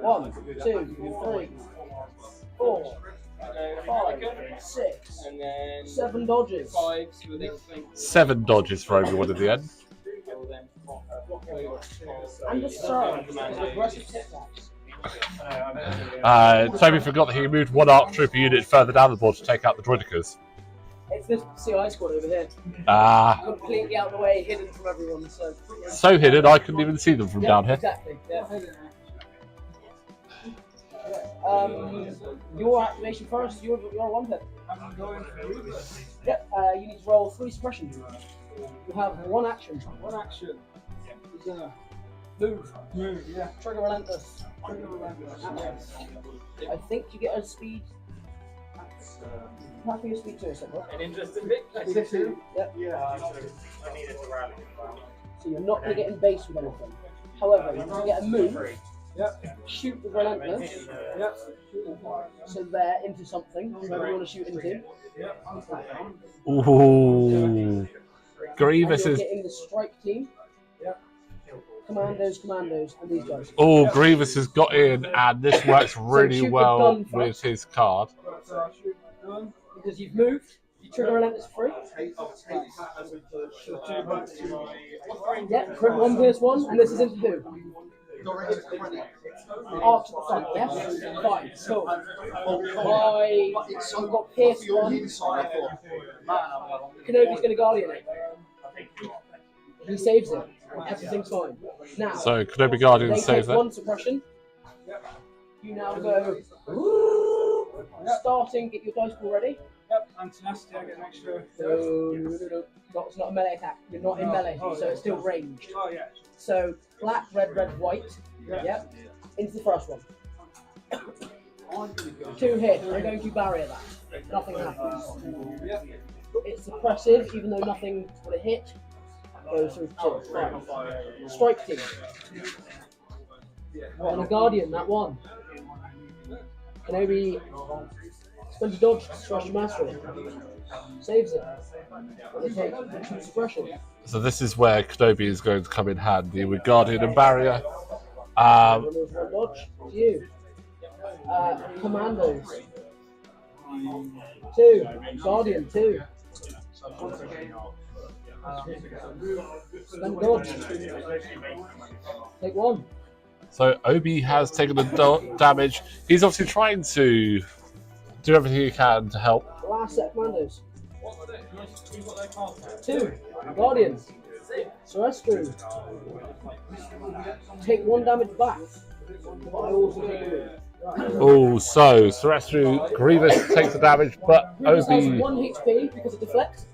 One, two, three, 4, 5, 6, And then 7 dodges. 5, so they think 7 dodges for everyone at the end. And a surge. Aggressive tic tacs. Toby forgot that he moved one ARC trooper unit further down the board to take out the droidicas. It's this CI squad over here. Completely out of the way, hidden from everyone. So hidden I couldn't even see them from down here. Exactly. Yeah. Your activation first. You're one hit. Yep. You need to roll 3 suppression. You have 1 action. one action. Move. Move, yeah. Trigger relentless. I think you get a speed. Not for your speed 2 or something. An interesting bit. Yep. Yeah, I needed to rally. So you're not going to get in base with anything. However, you're going to get a move. Shoot with relentless. So there into something. Whoever you want to shoot into. Ooh. Grievous And you're is. getting the strike team. Commandos, and these guys. Oh, Grievous has got in, and this works really shoot the well gun with first. his card. Because you've moved, you trigger relentless free. Yeah, crit 1 pierce 1, and this is into who? Arc to the front, yes? Fine, cool. I've got pierce 1. Kenobi's going to Guardian it. He saves it. Everything's fine. Now, So Kenobi Guardian they saves take that. 1 suppression. You now go. Starting, get your dice pool ready. Yep, and tenacity, I get an extra. No. It's not a melee attack. You're not in melee, so it's still ranged. Oh, yeah. So black, red, white. Yep. Into the first one. 2 hit. I'm going to barrier that. Nothing happens. It's suppressive, even though nothing would have hit. Goes through 2. Fine. Strike team. And a guardian, that 1. Kenobi spends a dodge to suppression mastery. Saves it. They take 2 suppression. So this is where Kenobi is going to come in handy with Guardian and Barrier. Remove 1 dodge. It's you. Commandos. 2. Guardian, 2. Spend dodge. Take 1. So Obi has taken the damage. He's obviously trying to do everything he can to help. Last set of commandos. 2. Guardian. Sorestru. Take 1 damage back. But I also take a move. Oh, so Sorestru Grievous takes the damage, but Grievous has Obi. 1 HP because it deflects.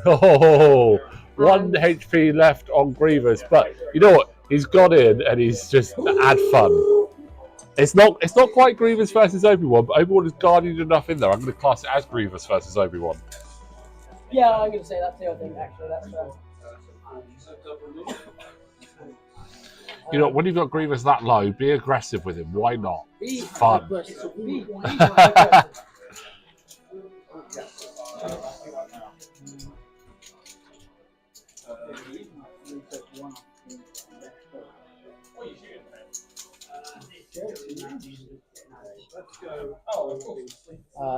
Oh, 1 HP left on Grievous, but you know what? He's got in and he's just had fun. It's not quite Grievous versus Obi-Wan, but Obi-Wan is guardian enough in there. I'm going to class it as Grievous versus Obi-Wan. Yeah, I'm going to say that too. I think actually that's fair. You know, when you've got Grievous that low, be aggressive with him. Why not? Be It's fun. aggressive. Be aggressive.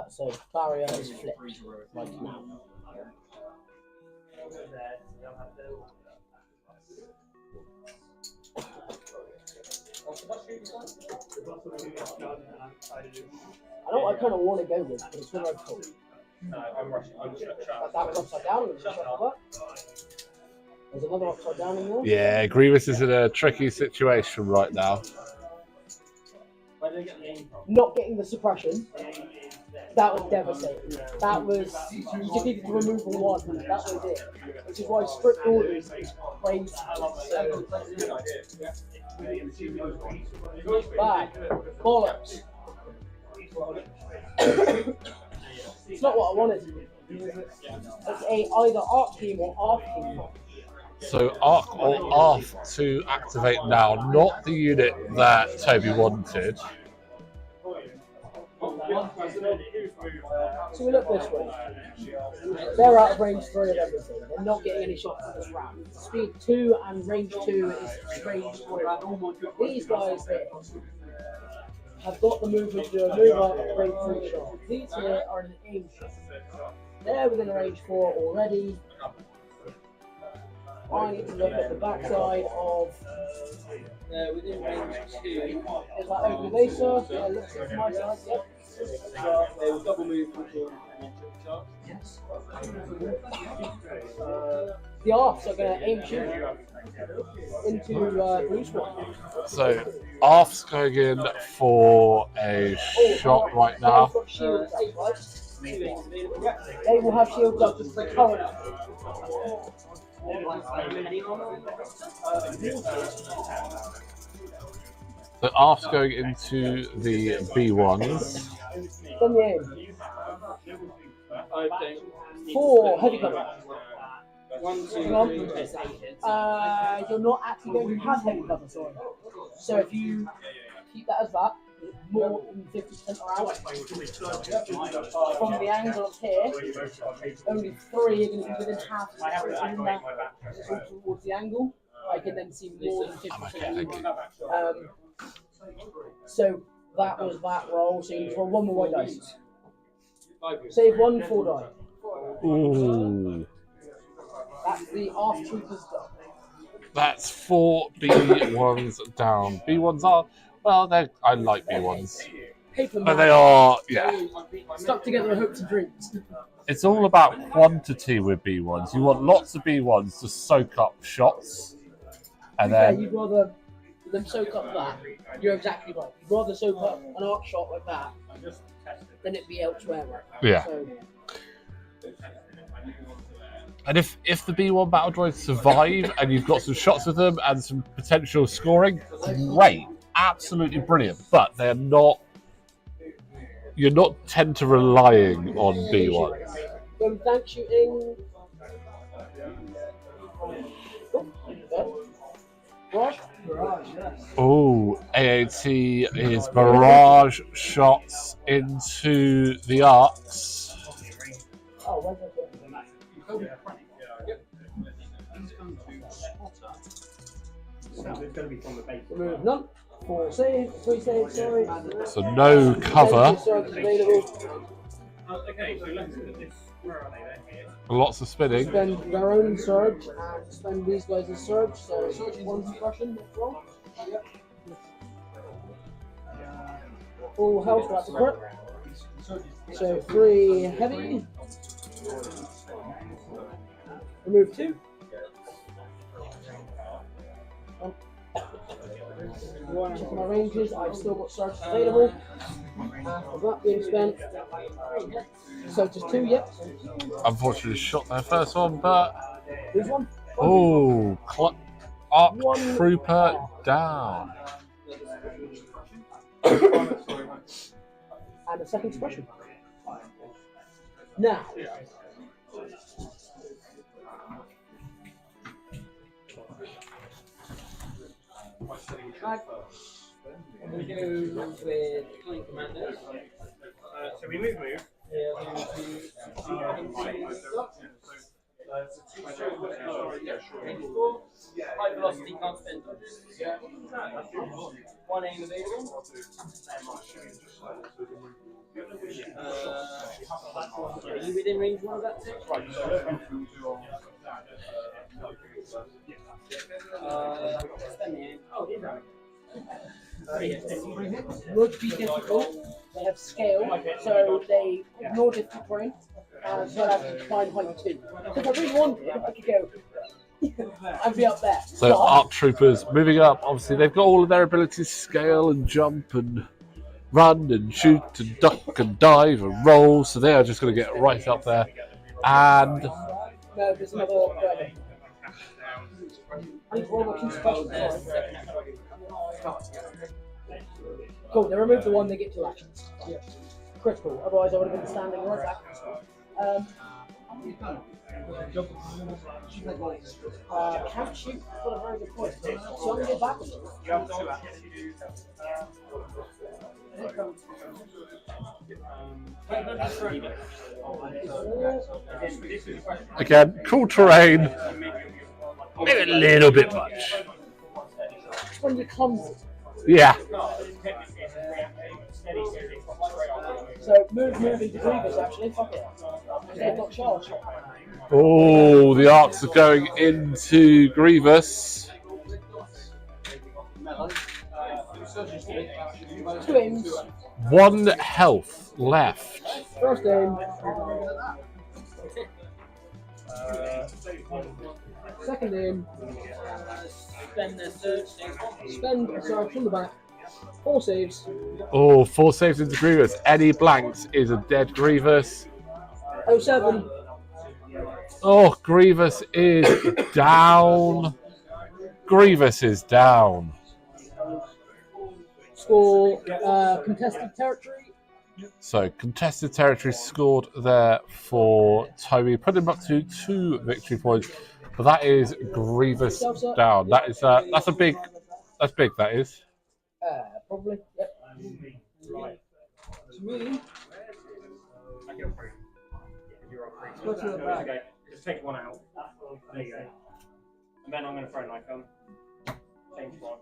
So barrier is flipped right now. I know what I kind of want to go with, but it's not right call. I'm rushing. I'm just That was upside down. I'm going to shuffle that. There's another upside down in there. Yeah, Grievous is in a tricky situation right now. Not getting the suppression. That was devastating. That was, you just needed to remove the 1. That was it. Which is why strict orders is crazy. Bad. Bollocks. It's not what I wanted. It's a either arc team or arc team. So Arc or Arth to activate now, not the unit that Toby wanted. So we look this way. They're out of range 3 of everything. They're not getting any shots in this round. Speed 2 and range 2 is range 3. These guys here have got the movement to do a move up, range 3 shot. These here are in an aim shot. They're within range 4 already. I need to look at the backside of. Within range 2. Is that over the base surf? Yeah, looks like my side, yep. They will double move with your charge. Yes. The arcs are going to aim shoot into blue squad. So Arf's going in for a shot right now. They've got shields up, right? They will have shields up just for current. So Arf's going into the B1s. Done the aim. I don't. 4 heavy cover. 1, 2, Hang on. 3. You're not actually going to have heavy cover, sorry. So if you keep that as that, more than 50% are out. From the angle of here, only 3 are going to be within half the space in that towards the angle. I can then see more than 50%. So that was that roll. So you roll 1 more white dice. Save 1 4 die. Ooh. That's the Arf Troopers done. That's 4 B1s down. B1s are, well, I like B1s. Paper But they are, yeah. stuck together with hopes and dreams. It's all about quantity with B1s. You want lots of B1s to soak up shots. And Yeah, then, you'd rather them soak up that. You're exactly right. You'd rather soak up an arc shot like that than it be elsewhere. Right? Yeah. So, and if the B1 battle droids survive and you've got some shots with them and some potential scoring, great. Absolutely brilliant. But you're not tend to relying on B1s. going tank shooting. Barrage, yes. Oh, AAT is barrage shots into the arcs. Oh, where's that going? Remove none. 4 save, 3 save, sorry. So no cover. Surge is available. Okay, so let's look at this. Where are they then here? Lots of spinning. Spend their own surge and spend these guys as surge. So 1 suppression. Roll. Full health, that's a crit. So 3 heavy. Remove 2. Check my ranges, I've still got surges available. With that being spent, so just 2, yep. Unfortunately shot their first one, but There's 1. oh, arc trooper down. And a second suppression. Now, We go with Flying Commandos. So we move. High velocity, can't spend dodges. 1 aim available. Are you within range 1 of that too? Spend the aim. Oh, did I? would be difficult. They have scale, so they ignore difficult terrain, and so I have to climb height 2. If I really wanted, I could go. I'd be up there. So arc troopers moving up. Obviously, they've got all of their abilities: scale and jump and run and shoot and duck and dive and roll. So they are just going to get right up there. And No, there's another. I need to roll my 2 specials. Cool, they remove the 1, they get 2 actions. Critical, otherwise I would have been standing right back. Can't shoot, got a very good point. So I'm going to get back with it. You have 2 actions. Again, cool terrain. Maybe a little bit much. It's when you clumsy. Yeah. So move into Grievous actually, fuck it. They've got charge. Oh, the arcs are going into Grievous. Two aims. 1 health left. First aim. Second aim. Spend their search. Spend a surge from the back. 4 saves. Oh, 4 saves into Grievous. Any blanks is a dead Grievous. 07. Oh, Grievous is down. Grievous is down. Score contested territory. So, contested territory scored there for Toby. Put him up to 2 victory points. But that is Grievous down. That is that's a big. That's big. That is. Probably. Yep. To me. Go to the back. Okay, just take one out. There you go. And then I'm going to throw an icon. Change one.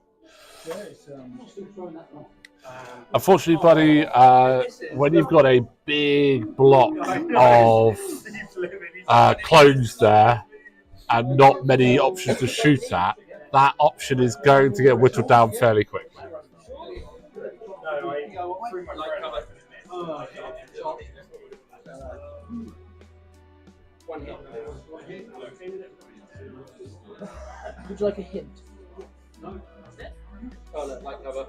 Unfortunately, buddy, when you've got a big block of clones there and not many options to shoot at, that option is going to get whittled down fairly quick. One hit. Would you like a hint? Oh, look, like cover.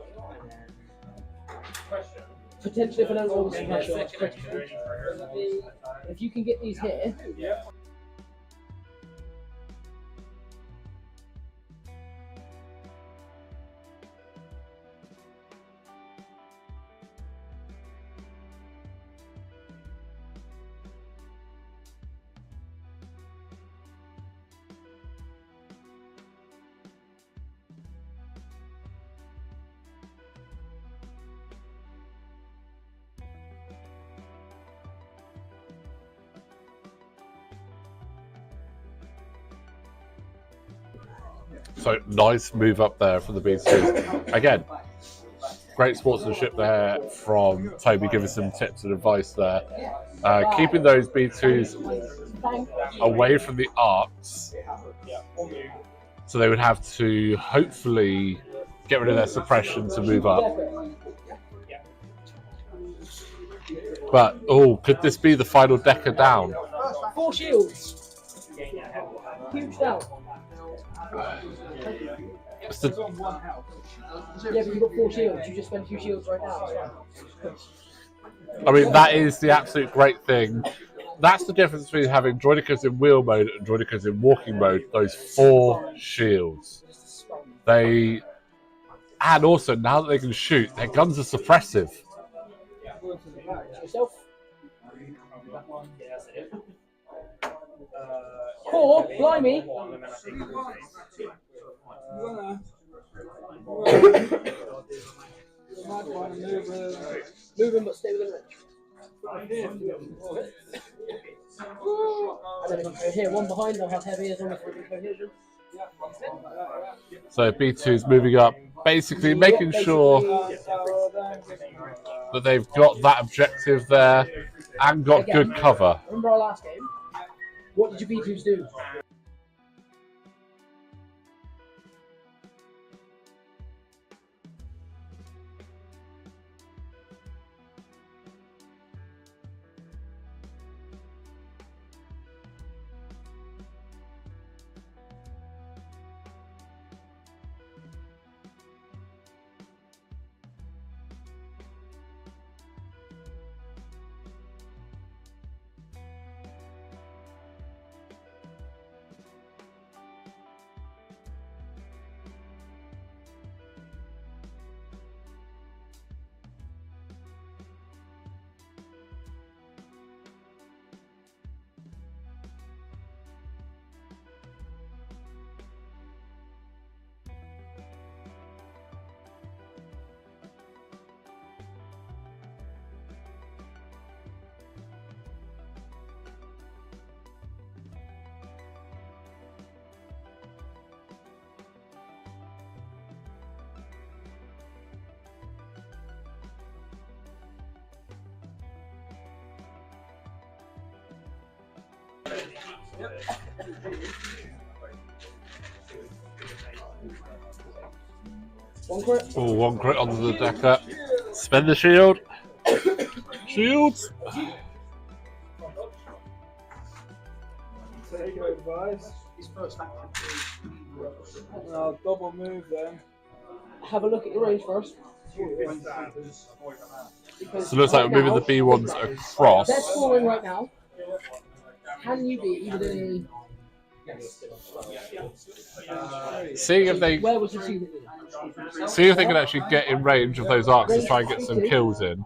Potentially, if I don't roll the special, if you can get these here. So nice move up there from the B2s. Again, great sportsmanship there from Toby, giving some tips and advice there. Keeping those B2s away from the arcs, so they would have to hopefully get rid of their suppression to move up. But, oh, could this be the final decker down? 4 shields. Huge down. It's the- Yeah, but you've got 4 shields. You just spent 2 shields right now. I mean, that is the absolute great thing. That's the difference between having Droidicas in wheel mode and Droidicas in walking mode. Those 4 shields. And also, now that they can shoot, their guns are suppressive. Yourself. Core, blimey. Move him, but stay within range. And then if you go here, one behind, they'll have heavy as long as we're in cohesion. So B2's moving up, basically making sure that they've got that objective there and got good cover. Remember our last game? What did your B2s do? One crit. Oh, one crit onto the decker. Spend the shield. Shields. Take your advice. His first action. I'll double move then. Have a look at your range first. Because So it looks like right we're moving now, the B1s across. they're scoring right now. Can you be either Seeing if they where would you see it? see if they can actually get in range of those arcs and try and get some kills in.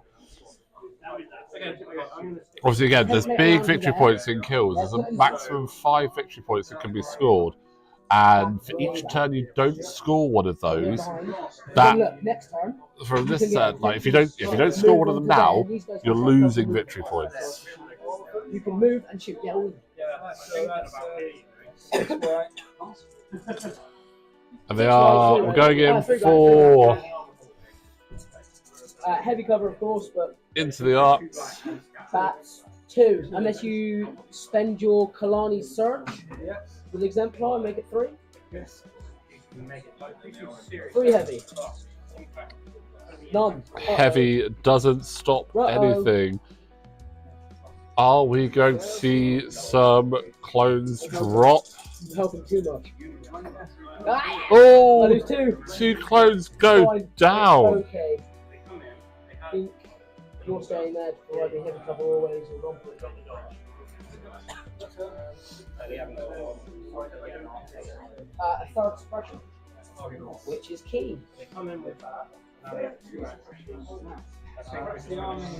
Obviously, again, there's big victory points in kills. There's a maximum 5 victory points that can be scored, and for each turn you don't score one of those, that Look, next turn. from this turn, like if you don't score one of them now, you're losing victory points. You can move and shoot. Yeah, all So that's 6 right. And we're going in for heavy cover, of course, but into the arcs. that's 2. Unless you spend your Kalani search with exemplar and make it 3. Yes. 3 heavy. None. Heavy doesn't stop anything. Are we going to see some clones drop? Helping too much. Ah! I Oh, lose 2. 2 clones go Fine. down. Okay. I think you're staying there to provide me heavy cover always. Or a third suppression, which is key.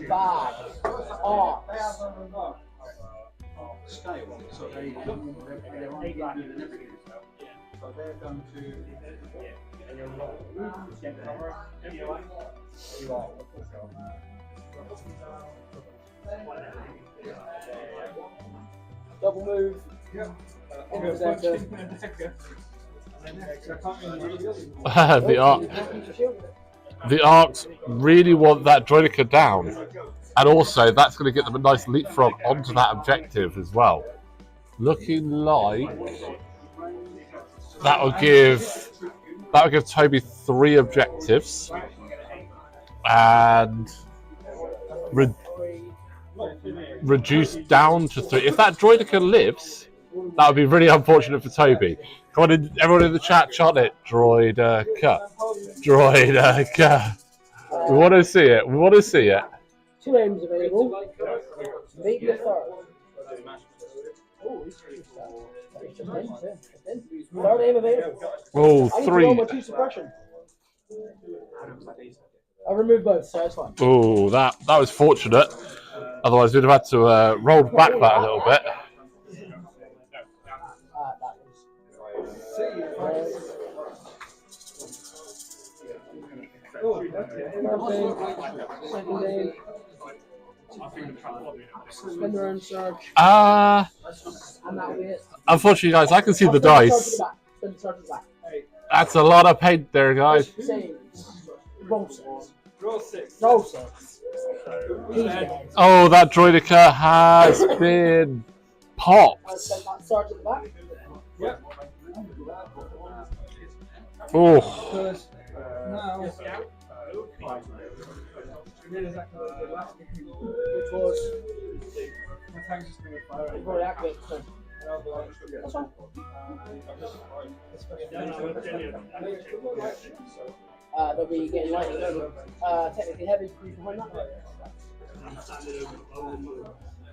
Bad. Arcs. Scale. So they're going Double move. Into the center. The arcs really want that Droideka down, and also that's going to get them a nice leapfrog onto that objective as well. Looking like that will give Toby 3 objectives and reduce down to 3. If that Droideka lives, that would be really unfortunate for Toby. Come on, everyone in the chat, chant it. Droideka. Droideka. We want to see it. We want to see it. 2 aims available. Maybe a third. Third aim available. Oh, I need to roll 3. my 2 suppression. I removed both, so it's fine. Oh, that was fortunate. Otherwise, we'd have had to roll back that a little bit. Second aim. Spender and surge. And that'll be it. Unfortunately, guys, I can see the dice. Spender surge to the back. That's a lot of paint there, guys. Roll 6. Roll 6. Roll 6. Oh, that Droideka has been popped. Spend that surge at the back. Yep. Oh, Because now. Which was. My tank's just going to fire. You've already activated. So. That's fine. They'll be getting lighter. Technically heavy creep behind that.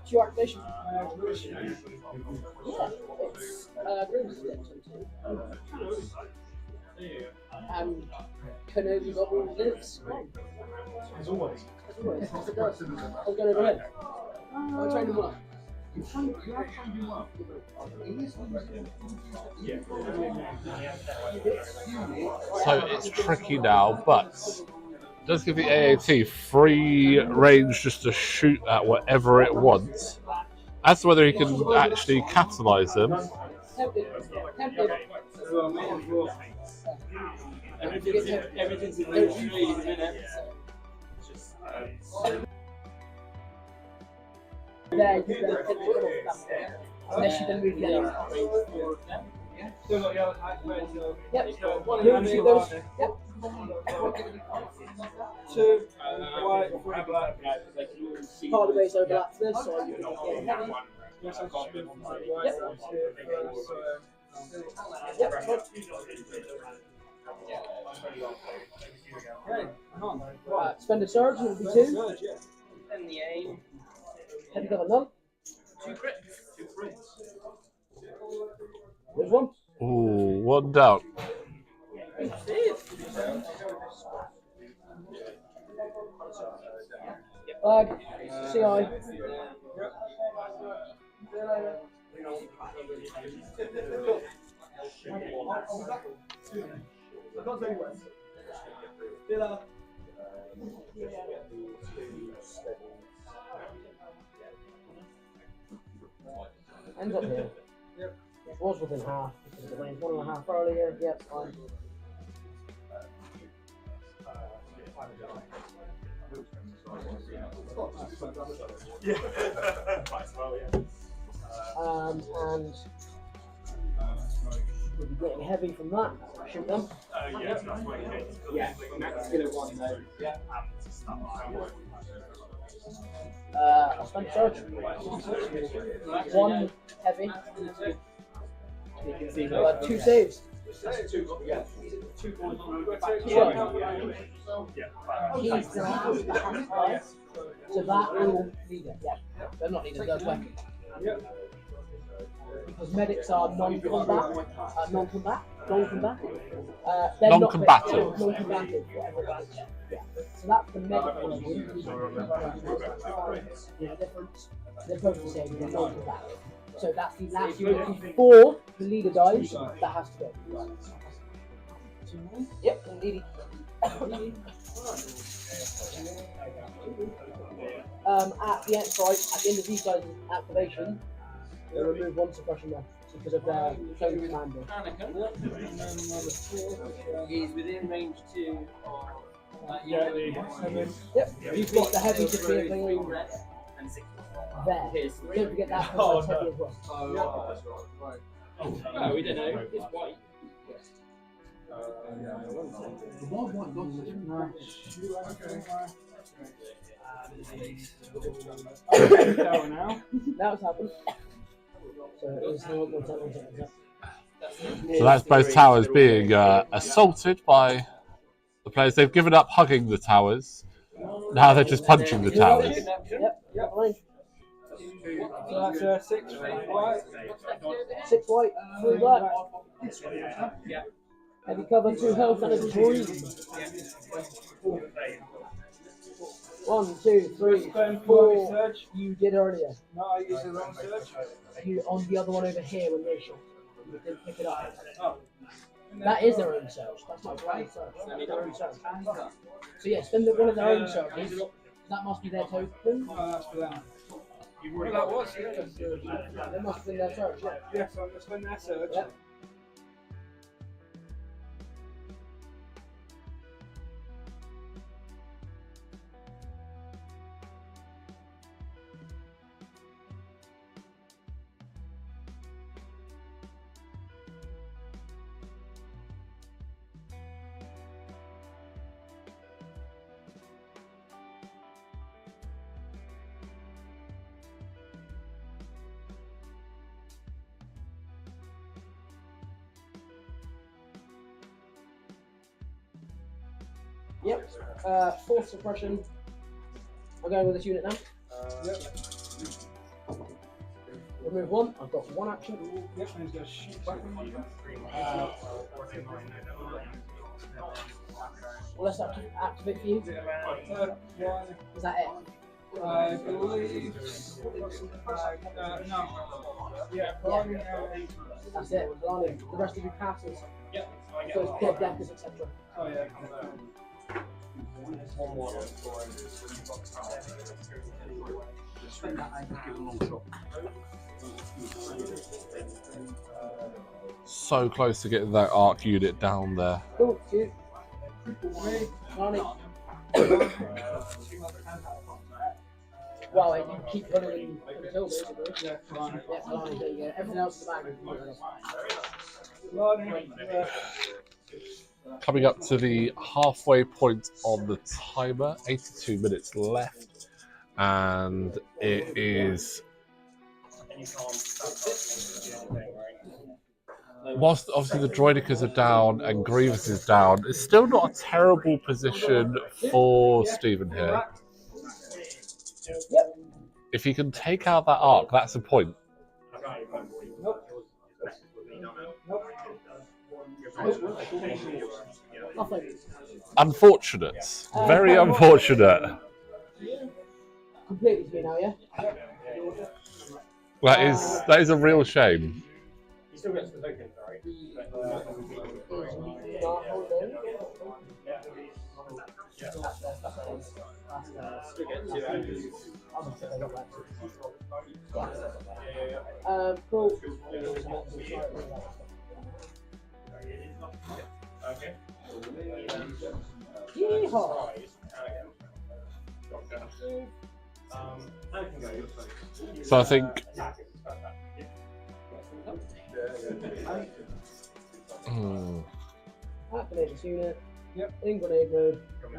2 activation. Yeah, it's Grievous steps. And Kenobi double lives. As always. As always. As it does. I was going over here. I trained him well. so it's tricky now, but it does give the AAT free range just to shoot at whatever it wants. As to whether he can actually catalyze them. Everything's in the tree in a minute. There, you better take the Unless you then move the other. Still got yellow tags, red, so. Yep. One Move in the shoot middle, those. Yep. 2 white, 3 black. Part of the base overlap to this, so you can get heavy. Yes, I just moved from white Yep. to first, so. Yep. Okay, on. Spend a surge, and it'll be 2. Surge, yeah. And the aim. Heavy cover none. 2 crits. There's 1. Ooh, one down. Flag. CI. Ends up here. It was within half because of the range 1.5 earlier. Yep, fine. And we'll be getting heavy from that. Shoot them. I'll spend surge. 1 heavy. 2 saves. He's the house that has fire, so that will need it. Yeah, they're not needed. They're weapon. Because medics are non-combative. They're Non-combative. Not non-combative. Whatever that is. Yeah. So that's the medical one. There's a difference. They're both the same. They're non-combative. So that's the last unit before the leader dies. That has to go. Yep, indeed. At the end, sorry, at the end of these guys' activation, they remove 1 suppression there because of their clone commander. He's within range 2 of Yeah, Yep, you've got the heavy to be available red and 6 there. Don't forget that because that's heavy as well. No, we don't know. It's white. Now it's happened. So it is hang on, one second. So that's both towers being assaulted by the players. They've given up hugging the towers. Now they're just punching the towers. Yep, fine. So that's 6 white. 6 white, 3 black. Heavy cover, 2 health, and a 3. 1, 2, 3, 4. Surge. You did earlier. No, I used the wrong surge. You on the other one over here when they shot. You didn't pick it up. Oh. That is their own surge. That's not their own surge. That's their own surge. So yeah, spend one of their own surges. That must be their token. Oh, that's for them. Well, that was, yes. That must be their surge. Yeah. Yes, I'm going to spend that surge. Yep. Yep. 4th suppression. I'm going with this unit now. Remove 1. I've got 1 action. Yep, and he's going to shoot back. Let's activate for you. Is that it? I believe. No. Yeah, probably. That's it. Blimey. The rest of you passes. Yep. So it's dead deckers, etc. Oh, yeah. So close to getting that arc unit down there. Cool. Shoot. Blimey. Well, you keep running until basically. Yeah, fine. Yeah, fine. There you go. Everything else is the bag. Coming up to the halfway point on the timer, 82 minutes left, and it is. Whilst obviously the Droidicas are down and Grievous is down, it's still not a terrible position for Stephen here. If he can take out that arc, that's a point. Unfortunate. Very unfortunate. Completely to me now, yeah? That is a real shame. He still gets the token, right? Cool. Okay. Yeehaw. So I think. Activate this unit. Yep. In grenade mode. I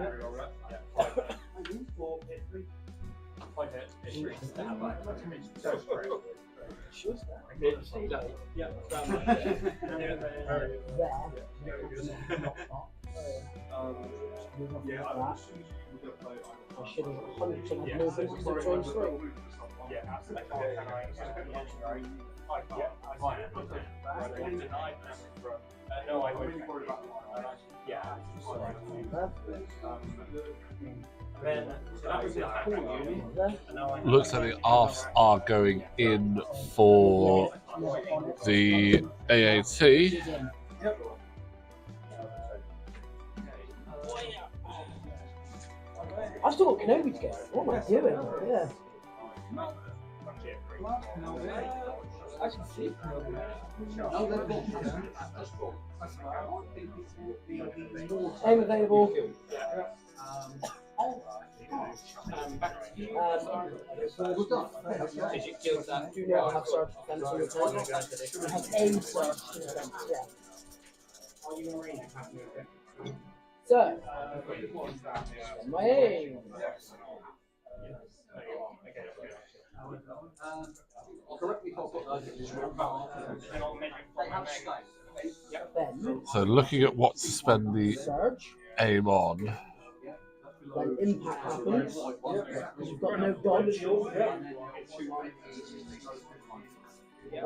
should have 100% had movement because of change 3. No, I won't. Yeah. Then Looks like the arcs are going in for the AAT. I've still got Kenobi to get. What am I doing? Yeah. Aim available. Do not have surge defense on your turn. You have aim surge defense, yeah. So, my aim. So looking at what to spend the Surge. aim on. When impact happens, because you've got no dodge.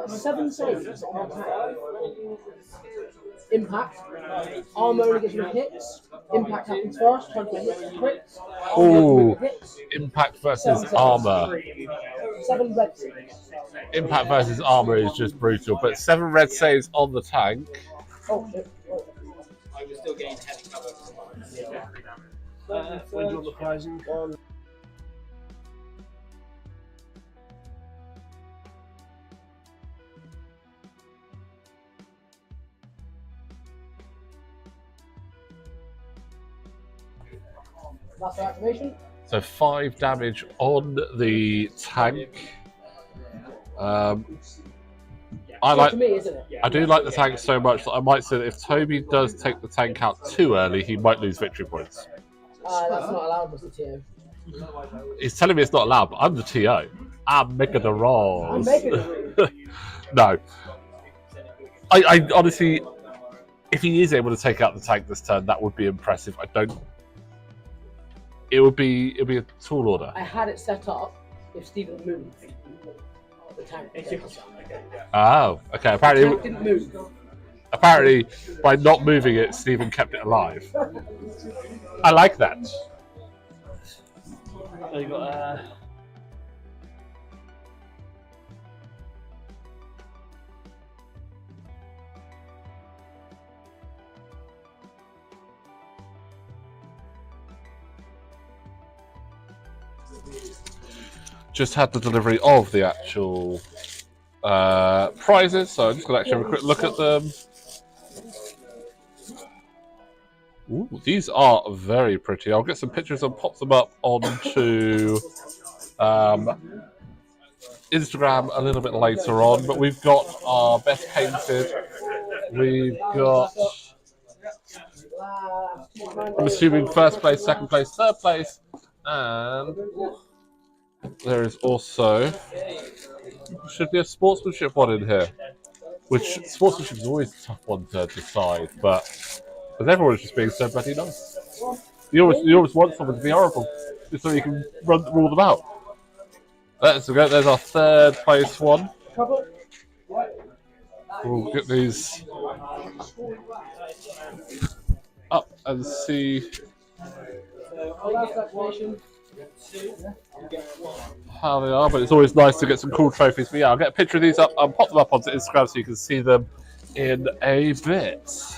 7 saves on attack. Impact. Armor only gets rid of hits. Impact happens first. Trying to hit crits. Ooh, impact versus armor. 7 red saves. Impact versus armor is just brutal, but 7 red saves on the tank. Oh shit. I was still getting heavy cover. When do you want the prizing? That's the activation. So 5 damage on the tank. To me, isn't it? I do like the tank so much that I might say that if Toby does take the tank out too early, he might lose victory points. That's not allowed, Mr. TO. He's telling me it's not allowed, but I'm the TO. I'm making the rules. I'm making the rules. No. I honestly, if he is able to take out the tank this turn, that would be impressive. It would be a tall order. I had it set up if Stephen moved. The tank. Oh, okay. The tank didn't move. Apparently, by not moving it, Stephen kept it alive. I like that. You got Just had the delivery of the actual prizes, so I'm just going to actually have a quick look at them. Ooh, these are very pretty. I'll get some pictures and pop them up onto Instagram a little bit later on, but we've got our best painted. We've got, I'm assuming, first place, second place, third place, and there is also, should be a sportsmanship one in here, which sportsmanship is always a tough one to decide, but because everyone's just being so bloody nice. You always want someone to be horrible, just so you can rule them out. There's our third place one. We'll get these up and see how they are, but it's always nice to get some cool trophies. But yeah, I'll get a picture of these up and pop them up onto Instagram so you can see them in a bit.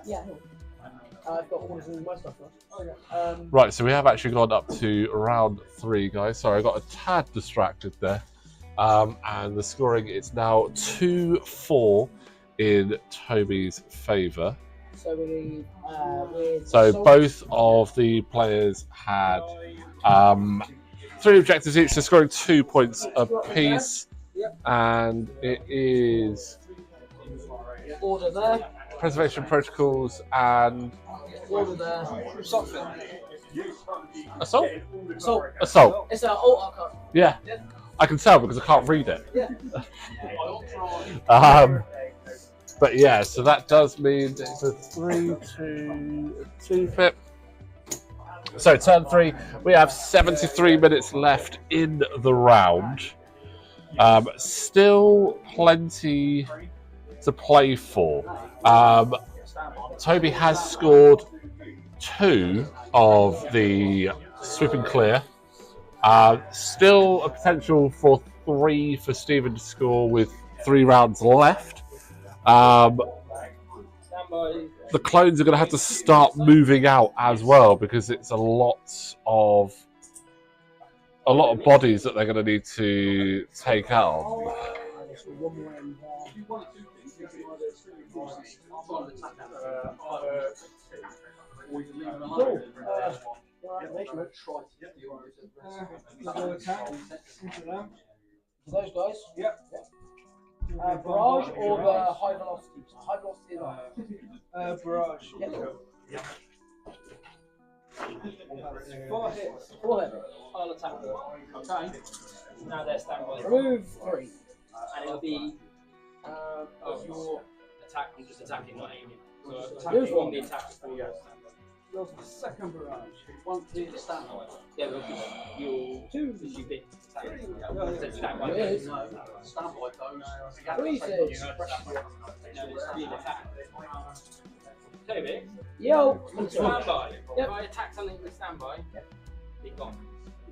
Yeah. I've got orders in my stuff. Right, so we have actually gone up to round 3, guys. Sorry, I got a tad distracted there. And the scoring is now 2-4 in Toby's favour. So we with So both of the players had 3 objectives each, so scoring 2 points apiece. And it is order there. preservation protocols and Order there. assault. So Assault. it's an alt card. Yeah, I can tell because I can't read it. Yeah. But yeah, so that does mean it's a 3-2 pip. So turn 3, we have 73 minutes left in the round. Still plenty to play for. Toby has scored 2 of the sweep and clear. Still a potential for 3 for Stephen to score with 3 rounds left. The clones are going to have to start moving out as well because it's a lot of bodies that they're going to need to take out. For those guys. Yep. Barrage or the high velocity? High velocity is on. Barrage. Yep. 4 hits. 4 hit. I'll attack them. Okay. Now they're standby. Remove 3. And it'll be your attack. I'm just attacking, not aiming. So Lose you want one. the attack before you. Goes to the second barrage. 1 to standby. Yeah, but you'll 2. because you've been attacked. No, It's standby. It is. Standby goes. 3 saves. No, it's being attacked. Toby, Yo! standby. Yep. If I attack something with standby, it's gone.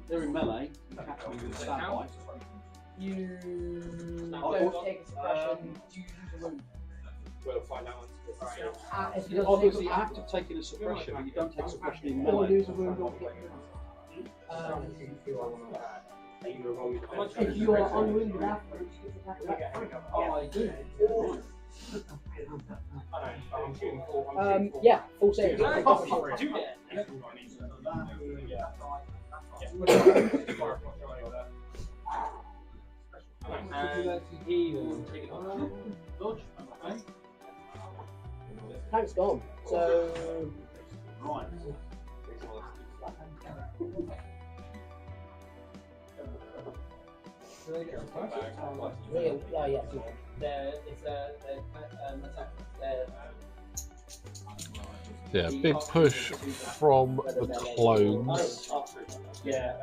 They're in melee. Attack them with standby. You don't take a suppression. You use a wound. We'll find out once. If you don't Obviously, take you have to take in a suppression, but you don't take suppression in or melee. lose a wound or get if you are unwounded afterwards, you can attack back. Oh, I do. Yeah, full save. Do and he will take it on. Dodge. Okay. Tank's gone. So Right. yeah. It's attack. Yeah, big push from the clones. Yeah.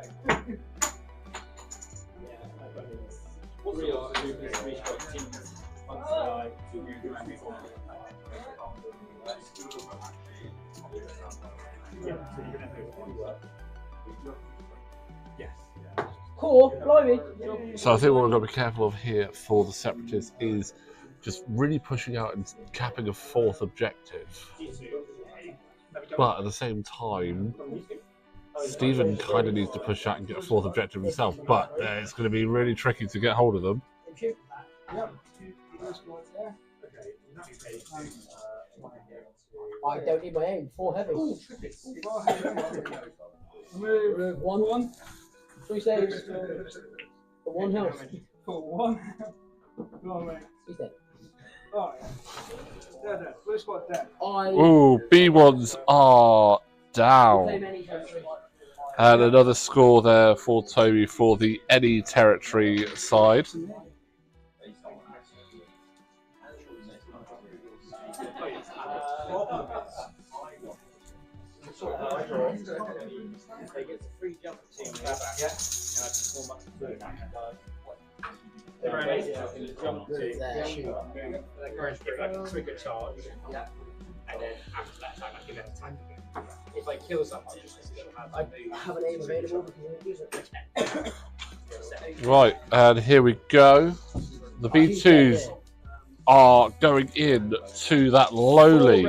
Cool, blimey. So I think what we've got to be careful of here for the Separatists is just really pushing out and capping a 4th objective. But at the same time, Stephen kind of needs to push out and get a 4th objective himself. But it's going to be really tricky to get hold of them. I don't need my aim. 4 heavy. Remove 1. 3 saves. For 1 health. For 1. He's dead. Oh, yeah. They're dead. Blue squad dead. Ooh, B1s are down. And another score there for Toby for the any territory side. If I kill someone, I have an aim available because I didn't use it. Right, and here we go. The B2s are going in to that lowly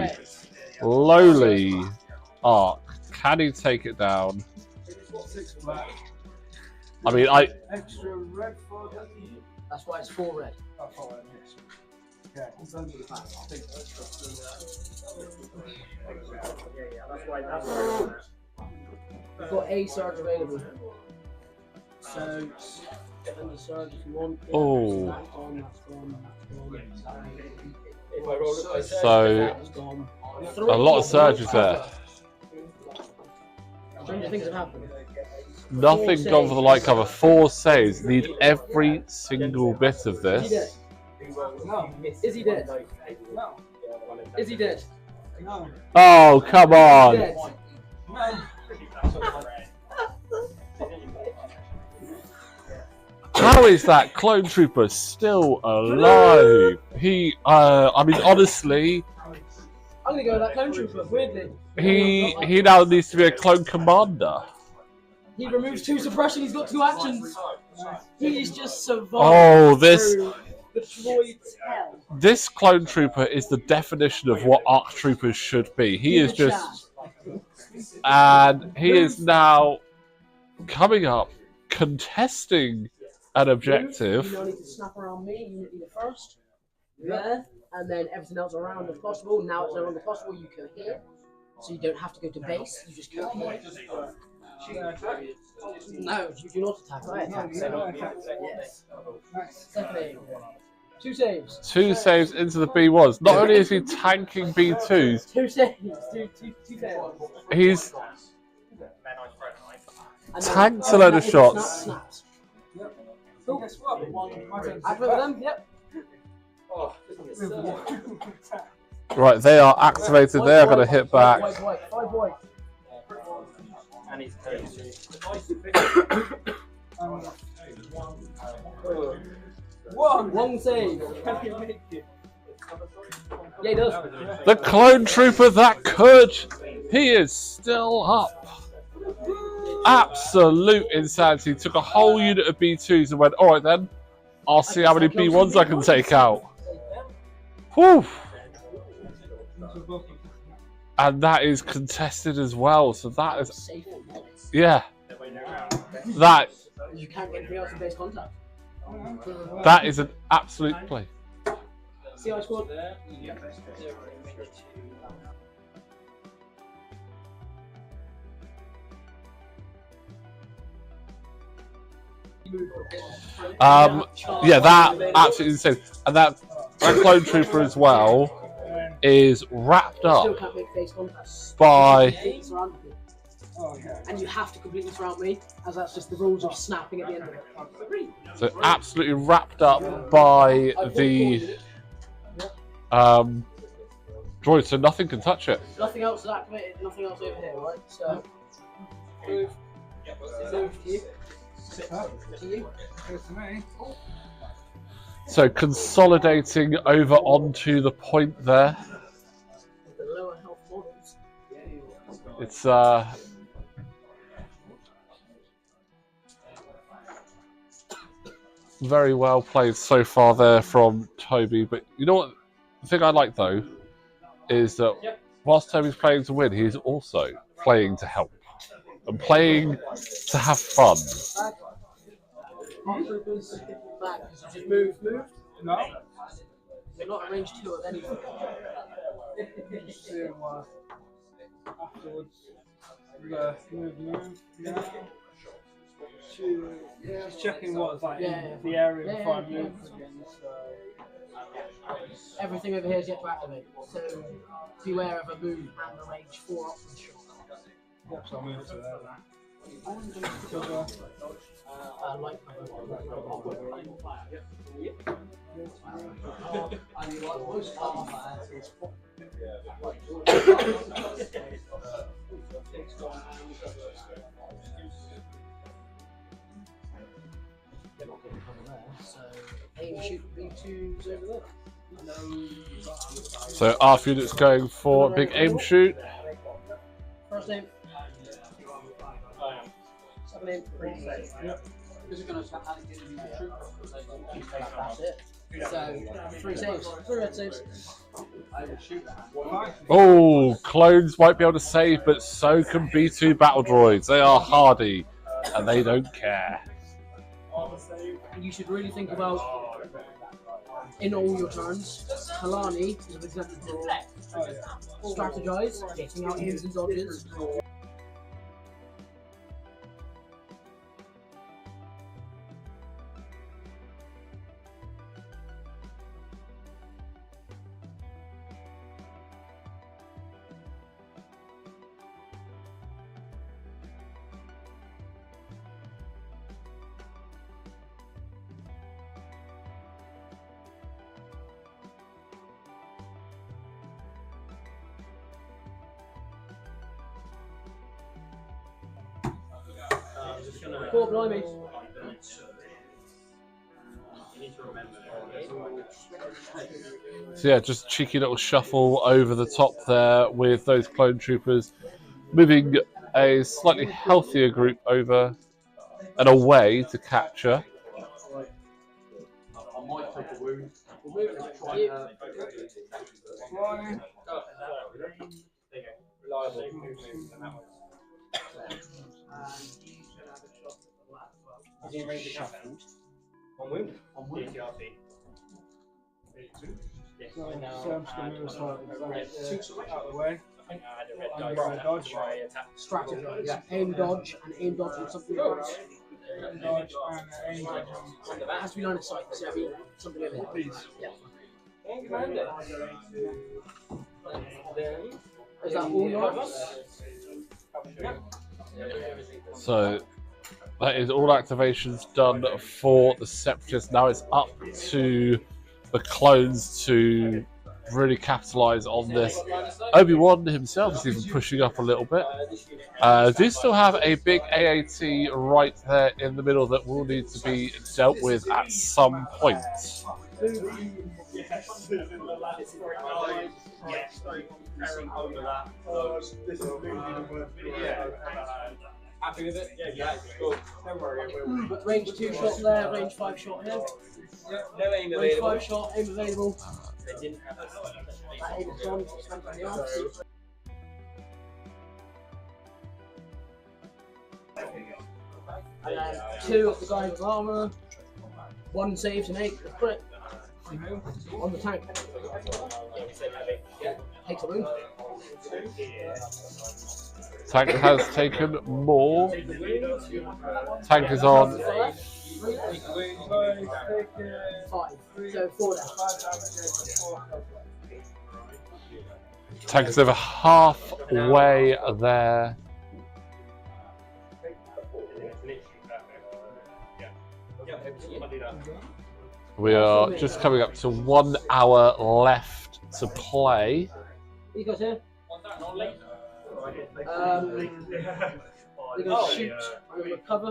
arc. Can he take it down? I mean, Extra red for them. That's why it's 4 red. Okay, he's under the back. We've got a surge available. So, get under surge if you want. Yeah, Oh. that's gone. if I roll it, So, That's gone. a lot of surges there. Stranger things have happened. Nothing gone for the light cover. 4 saves. Need every single bit of Is he dead? this. No, Is he dead? no, Is he dead? no, Oh, come on. Dead. no. How is that clone trooper still alive? I mean, honestly, I'm gonna go with that clone trooper, weirdly. he now needs to be a clone commander. He removes 2 suppression, he's got 2 actions. He's just survived. Oh, this through the droid's hell. this clone trooper is the definition of what ARC troopers should be. He is just, and he is now coming up, contesting an objective. You only need to snap around me, you need the first. There, and then everything else around if possible. Now it's no longer possible, you go here. So you don't have to go to base, you just go here. No, you do not attack. I attack. Yes. Second aim. 2 saves. 2 saves into the B1s. Not only is he tanking B2s, 2 saves. Two saves. he's And tanked then, a load of if it shots. snaps. Cool. Activate them. Yep. Right, they are activated. They are going to hit back. White. 5 white. And he's crazy. One save. Yeah, he does. The clone trooper that could. He is still up. Absolute insanity. Took a whole unit of B2s and went, all right then, I'll see how many B1s I can take out. Whew. And that is contested as well. So that is, Safe. yeah. That You can't get anything else in base contact. that is an absolute play. See how I scored? Yeah, that absolutely insane. And that clone trooper as well is wrapped Still up can't make face contact. by. Completely surrounded me. And you have to completely surround me, as that's just the rules of snapping at the end of it. So absolutely wrapped up by the droid, so nothing can touch it. Nothing else is activated, nothing else over here, right? So, move to you. To you. So consolidating over onto the point there. The lower health models. It's very well played so far there from Toby. But you know what? The thing I like though is that whilst Toby's playing to win, he's also playing to help and playing to have fun. Troopers, back. Just move. No. They're not a range 2 of anything. Afterwards, move. Yeah. Just checking what's like in the area before I move again. So. Everything over here is yet to activate. So beware of a move and the range 4 option shot. Yep, so I'll move to there. Light So aim shoot B2s over there. So our unit's going for a big aim shoot. First aim. Second aim. Is it going to That's it. So 3 saves. 3 red saves. Oh, clones might be able to save, but so can B2 battle droids. They are hardy and they don't care. You should really think about, in all your turns, Kalani is an example. Strategize, getting out moves and dodges. Poor blimey. So yeah, just cheeky little shuffle over the top there with those clone troopers, moving a slightly healthier group over and away to capture. Is he in range of shuffle? On wound? On wound. DTRP. So I'm just going to move slightly out of the way. Dodge. Strategy. Yeah. Aim dodge and aim dodge on something else. Dodge and aim dodge. It has to be line of sight. So I mean something over here. Yeah. Is that all yours? So that is all activations done for the Separatists. Now it's up to the clones to really capitalize on this. Obi-Wan himself is even pushing up a little bit. Do still have a big AAT right there in the middle that will need to be dealt with at some point. Happy with it? Yeah, cool. Don't worry. But range 2 shot there, range 5 shot here. No aim Range available. 5 shot, aim available. They didn't have That aim is on, strength on the arms. And then 2 of the guys with armour. 1 saves and 8 with crit. On the tank. Takes a wound. Tank has taken more. Tank is on 5. So 4 left. Tank is over halfway there. We are just coming up to 1 hour left to play. You guys here? They're going to shoot. I'm going to cover.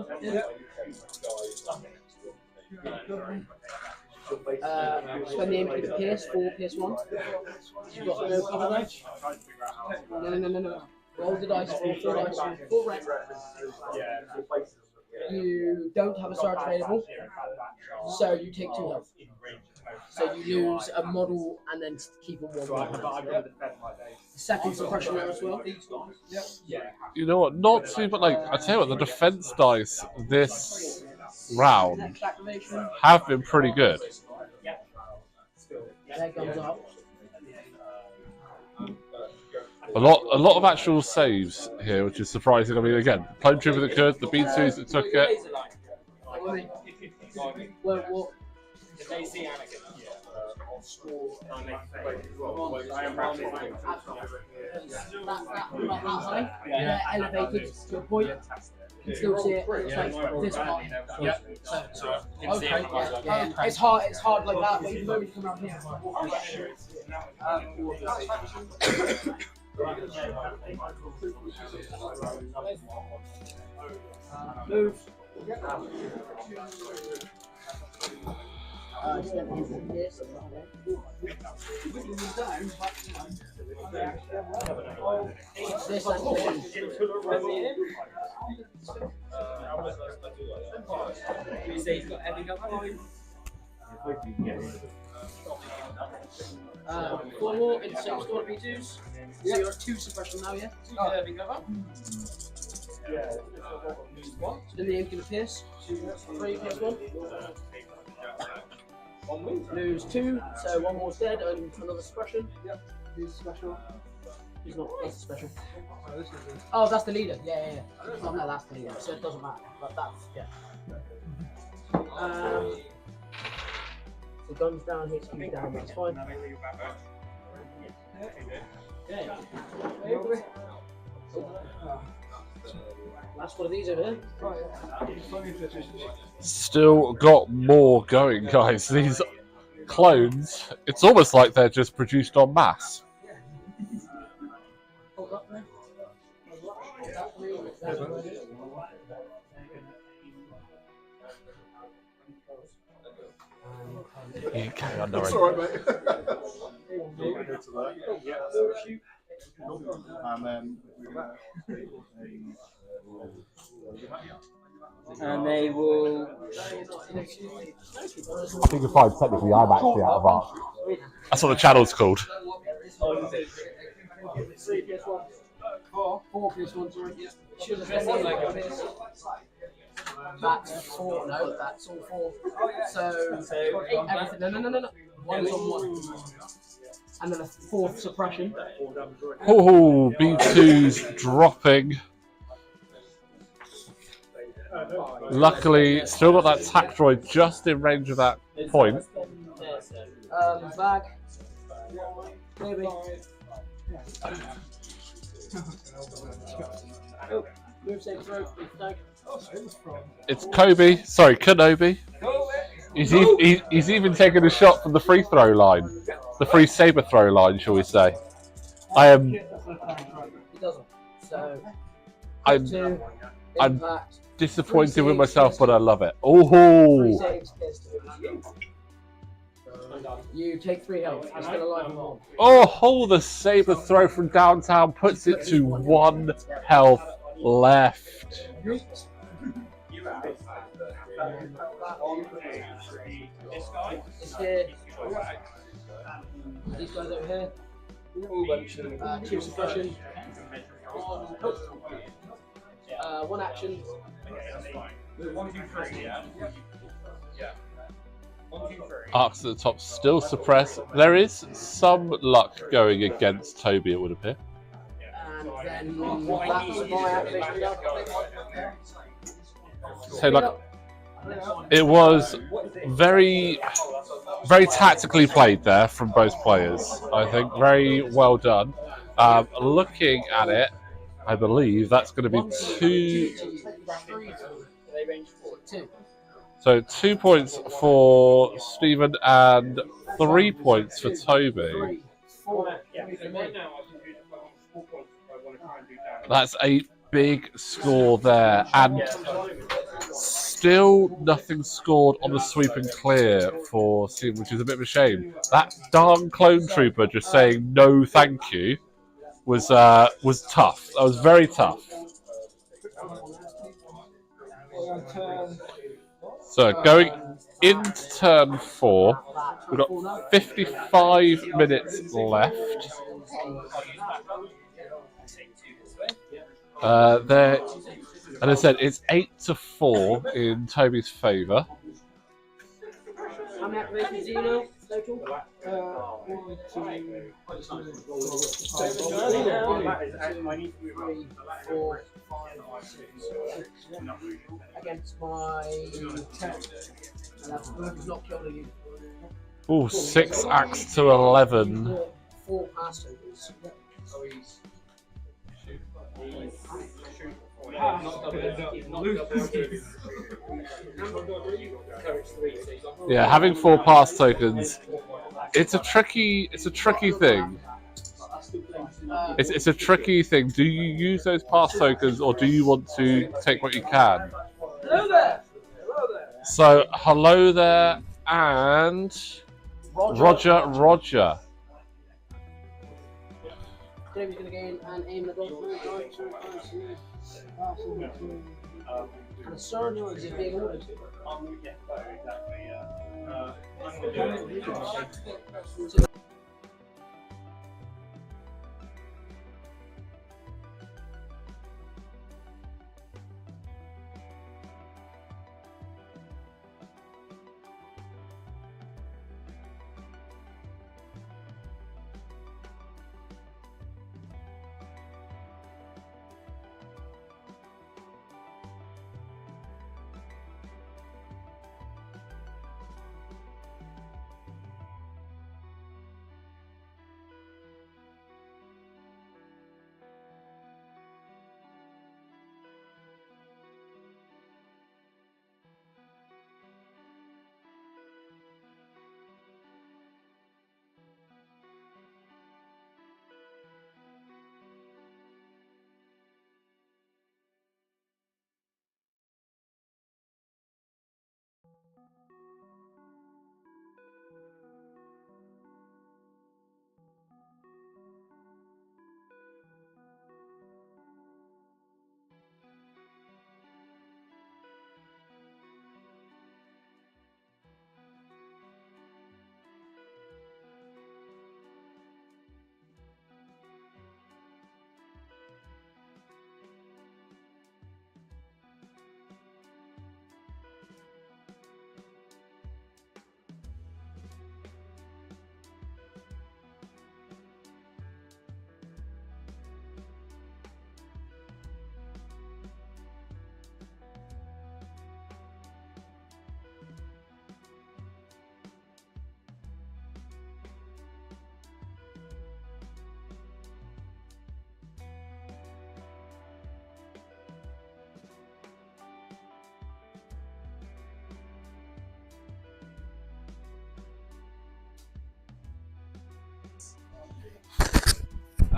Spend the aim to pierce. 4 pierce 1. You've got no cover there. No. Roll the dice. Roll 4 dice. 4 red. You don't have a surge available, so you take 2 health. So you lose a model and then keep on 1. Second suppression there as well. You know what? Not too, but like I tell you what, the defense dice this round Next activation. have been pretty good. There comes up. A lot of actual saves here, which is surprising. I mean, again, Clone Trooper that could, the B2s that took it. What? Did they see Anakin? That high, they're elevated to a point. You can still see it. It's like this part. Yeah. Okay. It's hard like that, but you can only come around here. Move. You say he's got heavy cover? 4 more in 6 door B2s. So you're at 2 suppression now, yeah? Heavy cover? Then the aim can pierce. 3 pierce 1. Lose 2, so 1 more's dead and another suppression. Who's special? He's not, that's a special. Oh, that's the leader. Yeah. Oh, no, that's the leader, so it doesn't matter. But that's, yeah. So guns down, HP down, that's fine. Last one of these over here. Still got more going, guys. These clones, it's almost like they're just produced en masse. Yeah, carry on, That's Noreen. all right, mate. And then And they will. I think you'll find technically I'm actually out of art. That's what the channel's called. 3 PS 1. 4 PS 1, sorry. Should have been like this. That's 4, no, that's all 4. So everything, no. 1's on 1. and then a 4th suppression. Oh, B2's dropping. Luckily, still got that tack droid just in range of that point. Bag. Maybe. Oh, move safe throw. It's Kobe. Sorry, Kenobi. He's even taken a shot from the free throw line, the free saber throw line, shall we say? I am. He doesn't. So. I'm Impact. disappointed with myself, but I love it. Oh. You take 3 health. You're still alive and one. Oh, the saber throw from downtown puts it to 1 health left. It's here. These guys over here. 2 suppression. 1 action. 1, 2, 3, yeah. Arcs at the top still suppressed. There is some luck going against Toby, it would appear. And then that's my activation. So, like, it was very, very tactically played there from both players. I think very well done. Looking at it, I believe that's going to be 2. So 2 points for Stephen and 3 points for Toby. That's a big score there, and still nothing scored on the sweep and clear for Stephen, which is a bit of a shame. That darn clone trooper just saying no thank you was tough. That was very tough. So going into turn 4, we've got 55 minutes left. There, and I said it's 8-4 in Toby's favour. How many activations do you know total? 1, 2, 3, 4, 5, 6. Against my 10. And I've not killed you. Oh, 6 acts to 11. 4 pass tokens. Yeah, having 4 pass tokens, it's a tricky thing. It's a tricky thing. Do you use those pass tokens, or do you want to take what you can? Hello there. Hello there. So hello there, and Roger. David's going to gain and aim the goal. And a surge is being ordered.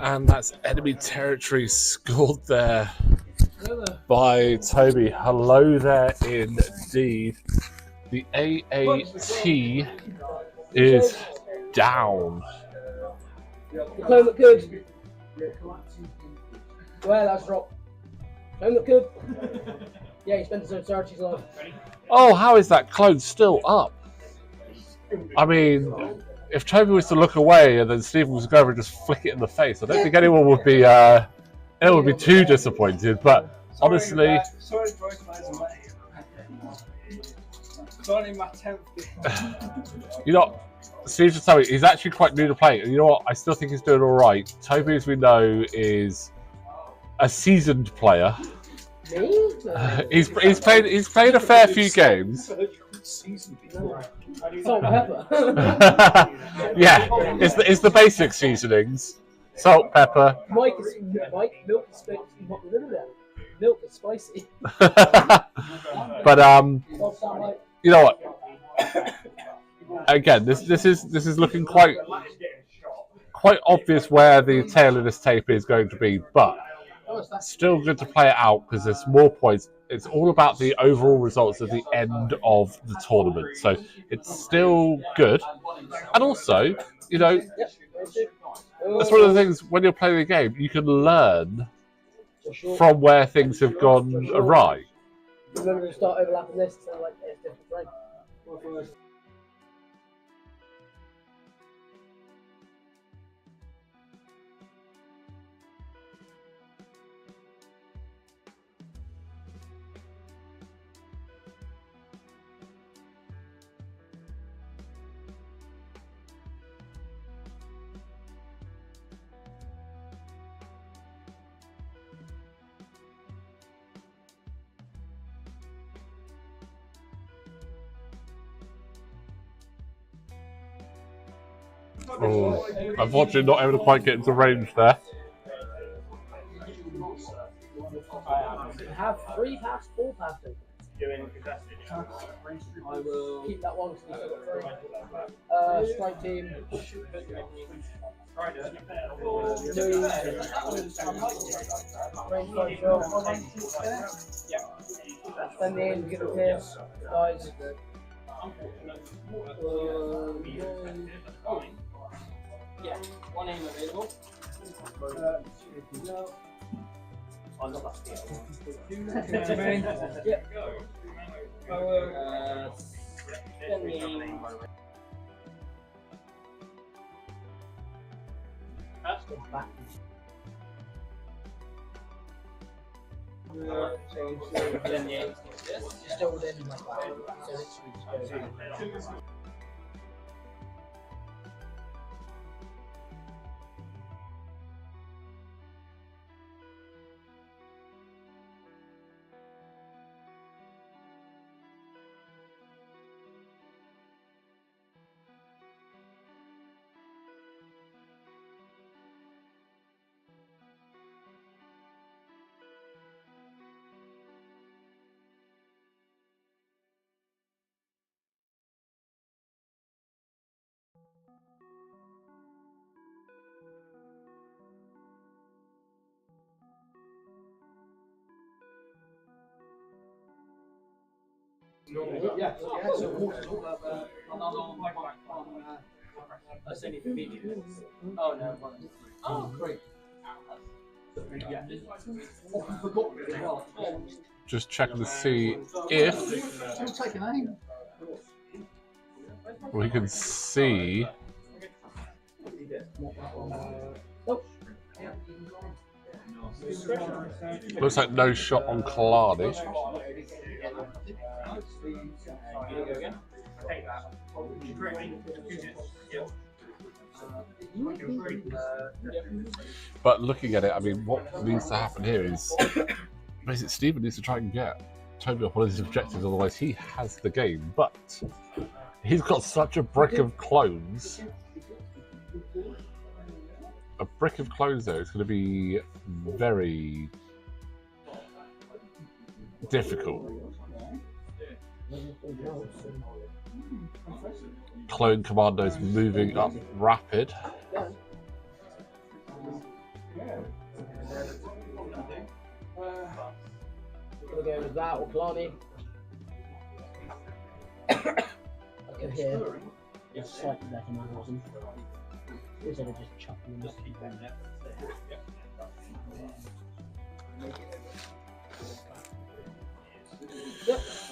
And that's enemy territory scored there by Toby. Hello there indeed. The AAT is down. The clone look good. Well, that's dropped. Clone look good. Yeah, he spent his own search, he's alive. Oh, how is that clone still up? I mean, if Toby was to look away and then Stephen was to go over and just flick it in the face, I don't think anyone would be too disappointed. But honestly, Sorry, both players away. It's only my 10th game. you know, Steve just told me he's actually quite new to play. And you know what? I still think he's doing all right. Toby, as we know, is a seasoned player. Me? He's played a fair few games. Salt and pepper. Yeah, it's the basic seasonings: salt, pepper. Mike, milk is spicy. Milk is spicy. But you know what? Again, this is looking quite obvious where the tail of this tape is going to be, but still good to play it out because there's more points. It's all about the overall results at the end of the tournament, so it's still good. And also, you know, that's one of the things when you're playing a game, you can learn from where things have gone awry. Remember to start overlapping this, so like it's different frame. Oh, unfortunately, not able to quite get into range there. Have 3 pass, 4 pass. I will Keep that one. Strike team. Range 5 shot. Spend the end, get the pierce. Guys. Yeah, one aim available. Yeah. Spend the aim. Spend the aim. Still within like that. So literally just go. Yeah, so we'll talk about that. That's only for me. Oh no. Oh, great. Yeah. Just checking to see if we can see. Looks like no shot on Kalani. But looking at it, I mean, what needs to happen here is basically Stephen needs to try and get Toby up on his objectives, otherwise he has the game. But he's got such a brick of clones. A brick of clones, though, is going to be very difficult. Clone commandos moving up rapid. want to go with that or Kalani? I'll go here. It's slightly better than I wasn't. Instead of just chucking them.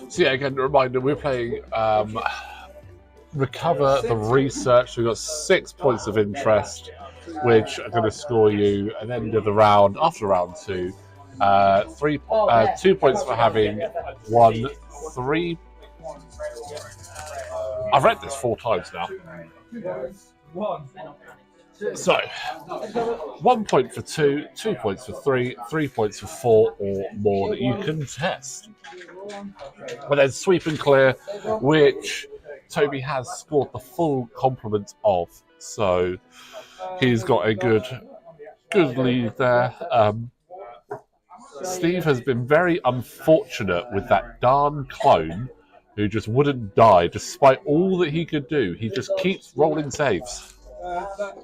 So yeah, again, a reminder, we're playing Recover the Research. We've got 6 points of interest, which are going to score you at the end of the round, after round 2. 2 points for having won 3. I've read this 4 times now. So, 1 point for 2, 2 points for 3, 3 points for 4 or more that you can test. But then Sweep and Clear, which Toby has scored the full complement of. So he's got a good lead there. Steve has been very unfortunate with that darn clone who just wouldn't die despite all that he could do. He just keeps rolling saves. Oh,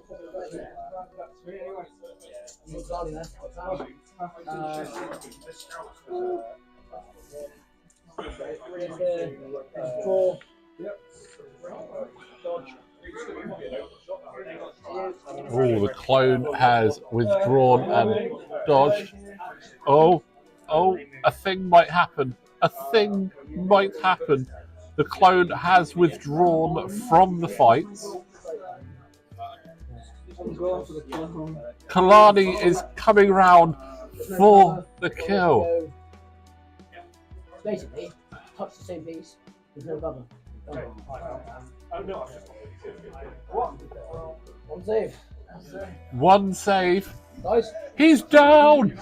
the clone has withdrawn and dodged. Oh, a thing might happen. A thing might happen. The clone has withdrawn from the fight. Kalani is coming round for the kill. Basically, touch the same piece. There's no bubble. One save. One save. Nice. He's down.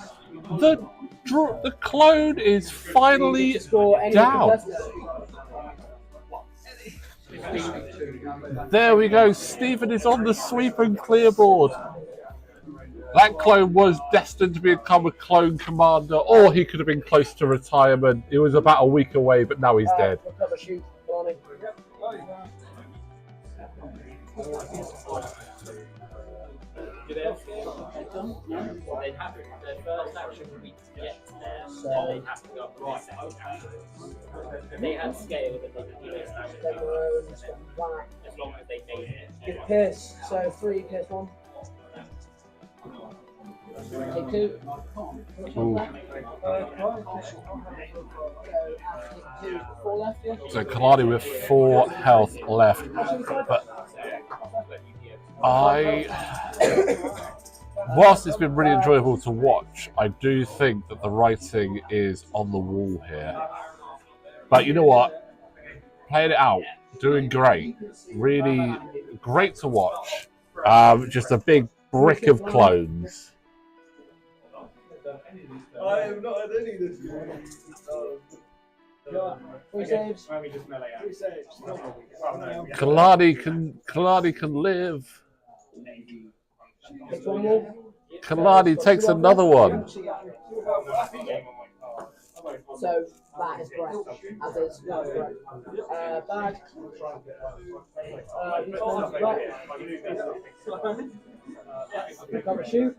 The clone is finally down. There we go. Stephen is on the Sweep and Clear board. That clone was destined to become a clone commander, or he could have been close to retirement. He was about a week away, but now he's dead. They'd have their first action would be to get there, so they'd have to go up the second action. They had scale with another unit as long as they made it. Give Pierce, so 3, Pierce 1. Take 2. So Kalani with 4 health left, but whilst it's been really enjoyable to watch, I do think that the writing is on the wall here. But you know what? Playing it out, doing great, really great to watch. Just a big brick of clones. I have not had any this year. 3 saves. 3 saves. Kalani can live. Take 1 more. Kalani takes another one. So that is correct. As is, that is correct. Bag. Recover shoot.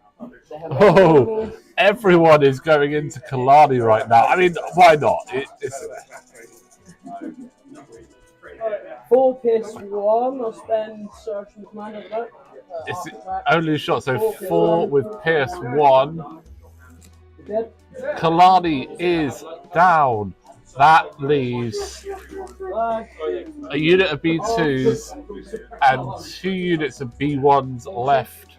Oh, everyone is going into Kalani right now. I mean, why not? It's 4 Pierce 1. I'll spend Search and Command over that. It's only a shot, so 4 with Pierce 1. Kalani is down. That leaves a unit of B2s and 2 units of B1s left.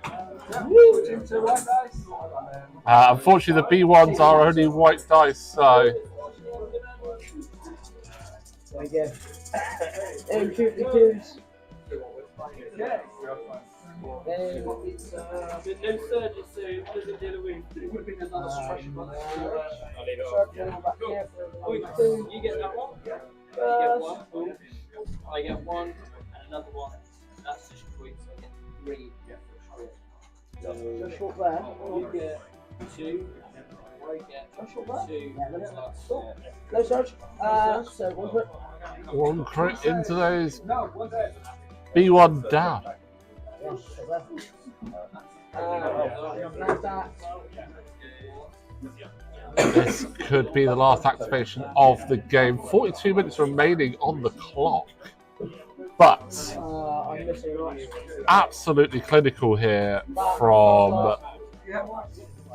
Unfortunately, the B1s are only white dice, so. There we go. Shoot the 2s. Then it's No surges, so it doesn't deal with. it would have been another suppression one. I'll leave it So You get that one. You get 1. I get 1 and another 1. That's just point, so I get 3. So short there. You get 2. I get Short there. 2. Yeah, cool. No search. So 1 crit. 1 crit into those. B1 down. That's that. This could be the last activation of the game. 42 minutes remaining on the clock. But I'm missing a lot. absolutely clinical here from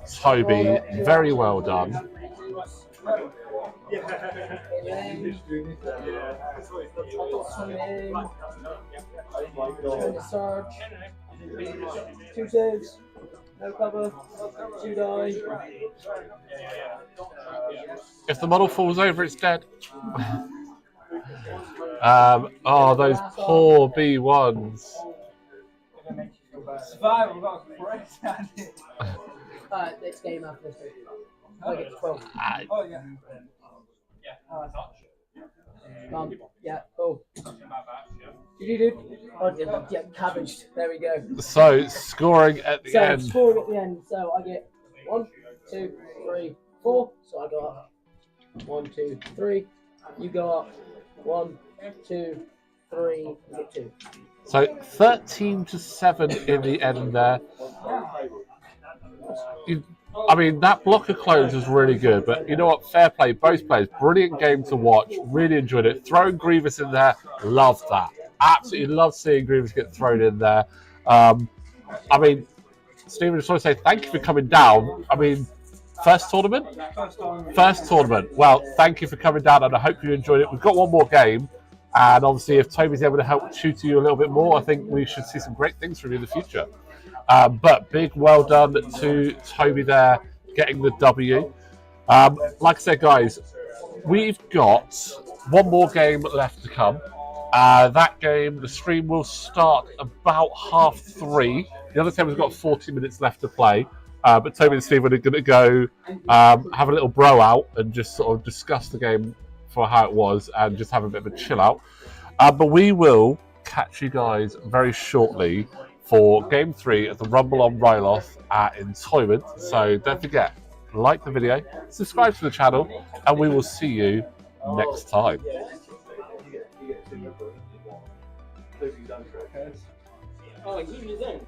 Toby. Very well done. Surge. 2 saves. No cover. 2 die. If the model falls over, it's dead. Oh, those poor B1s. Survival got great at it. Next game after this week. I get 12. Oh yeah. Yeah, cool. Dude. Oh, yeah, cabbage. There we go. So, scoring at the end. Scoring at the end. So I get 1, 2, 3, 4. So I go up 1, 2, 3. You go up 1, 2, 3. You get 2. So 13-7 in the end there. I mean, that block of clones was really good, but you know what? Fair play, both players. Brilliant game to watch. Really enjoyed it. Throwing Grievous in there, loved that. Absolutely love seeing Grievous get thrown in there. I mean, Stephen, I just want to say thank you for coming down. I mean, first tournament? First tournament. Well, thank you for coming down, and I hope you enjoyed it. We've got one more game, and obviously if Toby's able to help tutor you a little bit more, I think we should see some great things from you in the future. But big well done to Toby there, getting the W. Like I said, guys, we've got one more game left to come. That game, the stream will start about 3:30. The other team has got 40 minutes left to play. But Toby and Stephen are going to go have a little bro out and just sort of discuss the game for how it was and just have a bit of a chill out. But we will catch you guys very shortly for Game 3 of the Rumble on Ryloth at Entoyment. So don't forget, like the video, subscribe to the channel, and we will see you next time. Oh, he was in.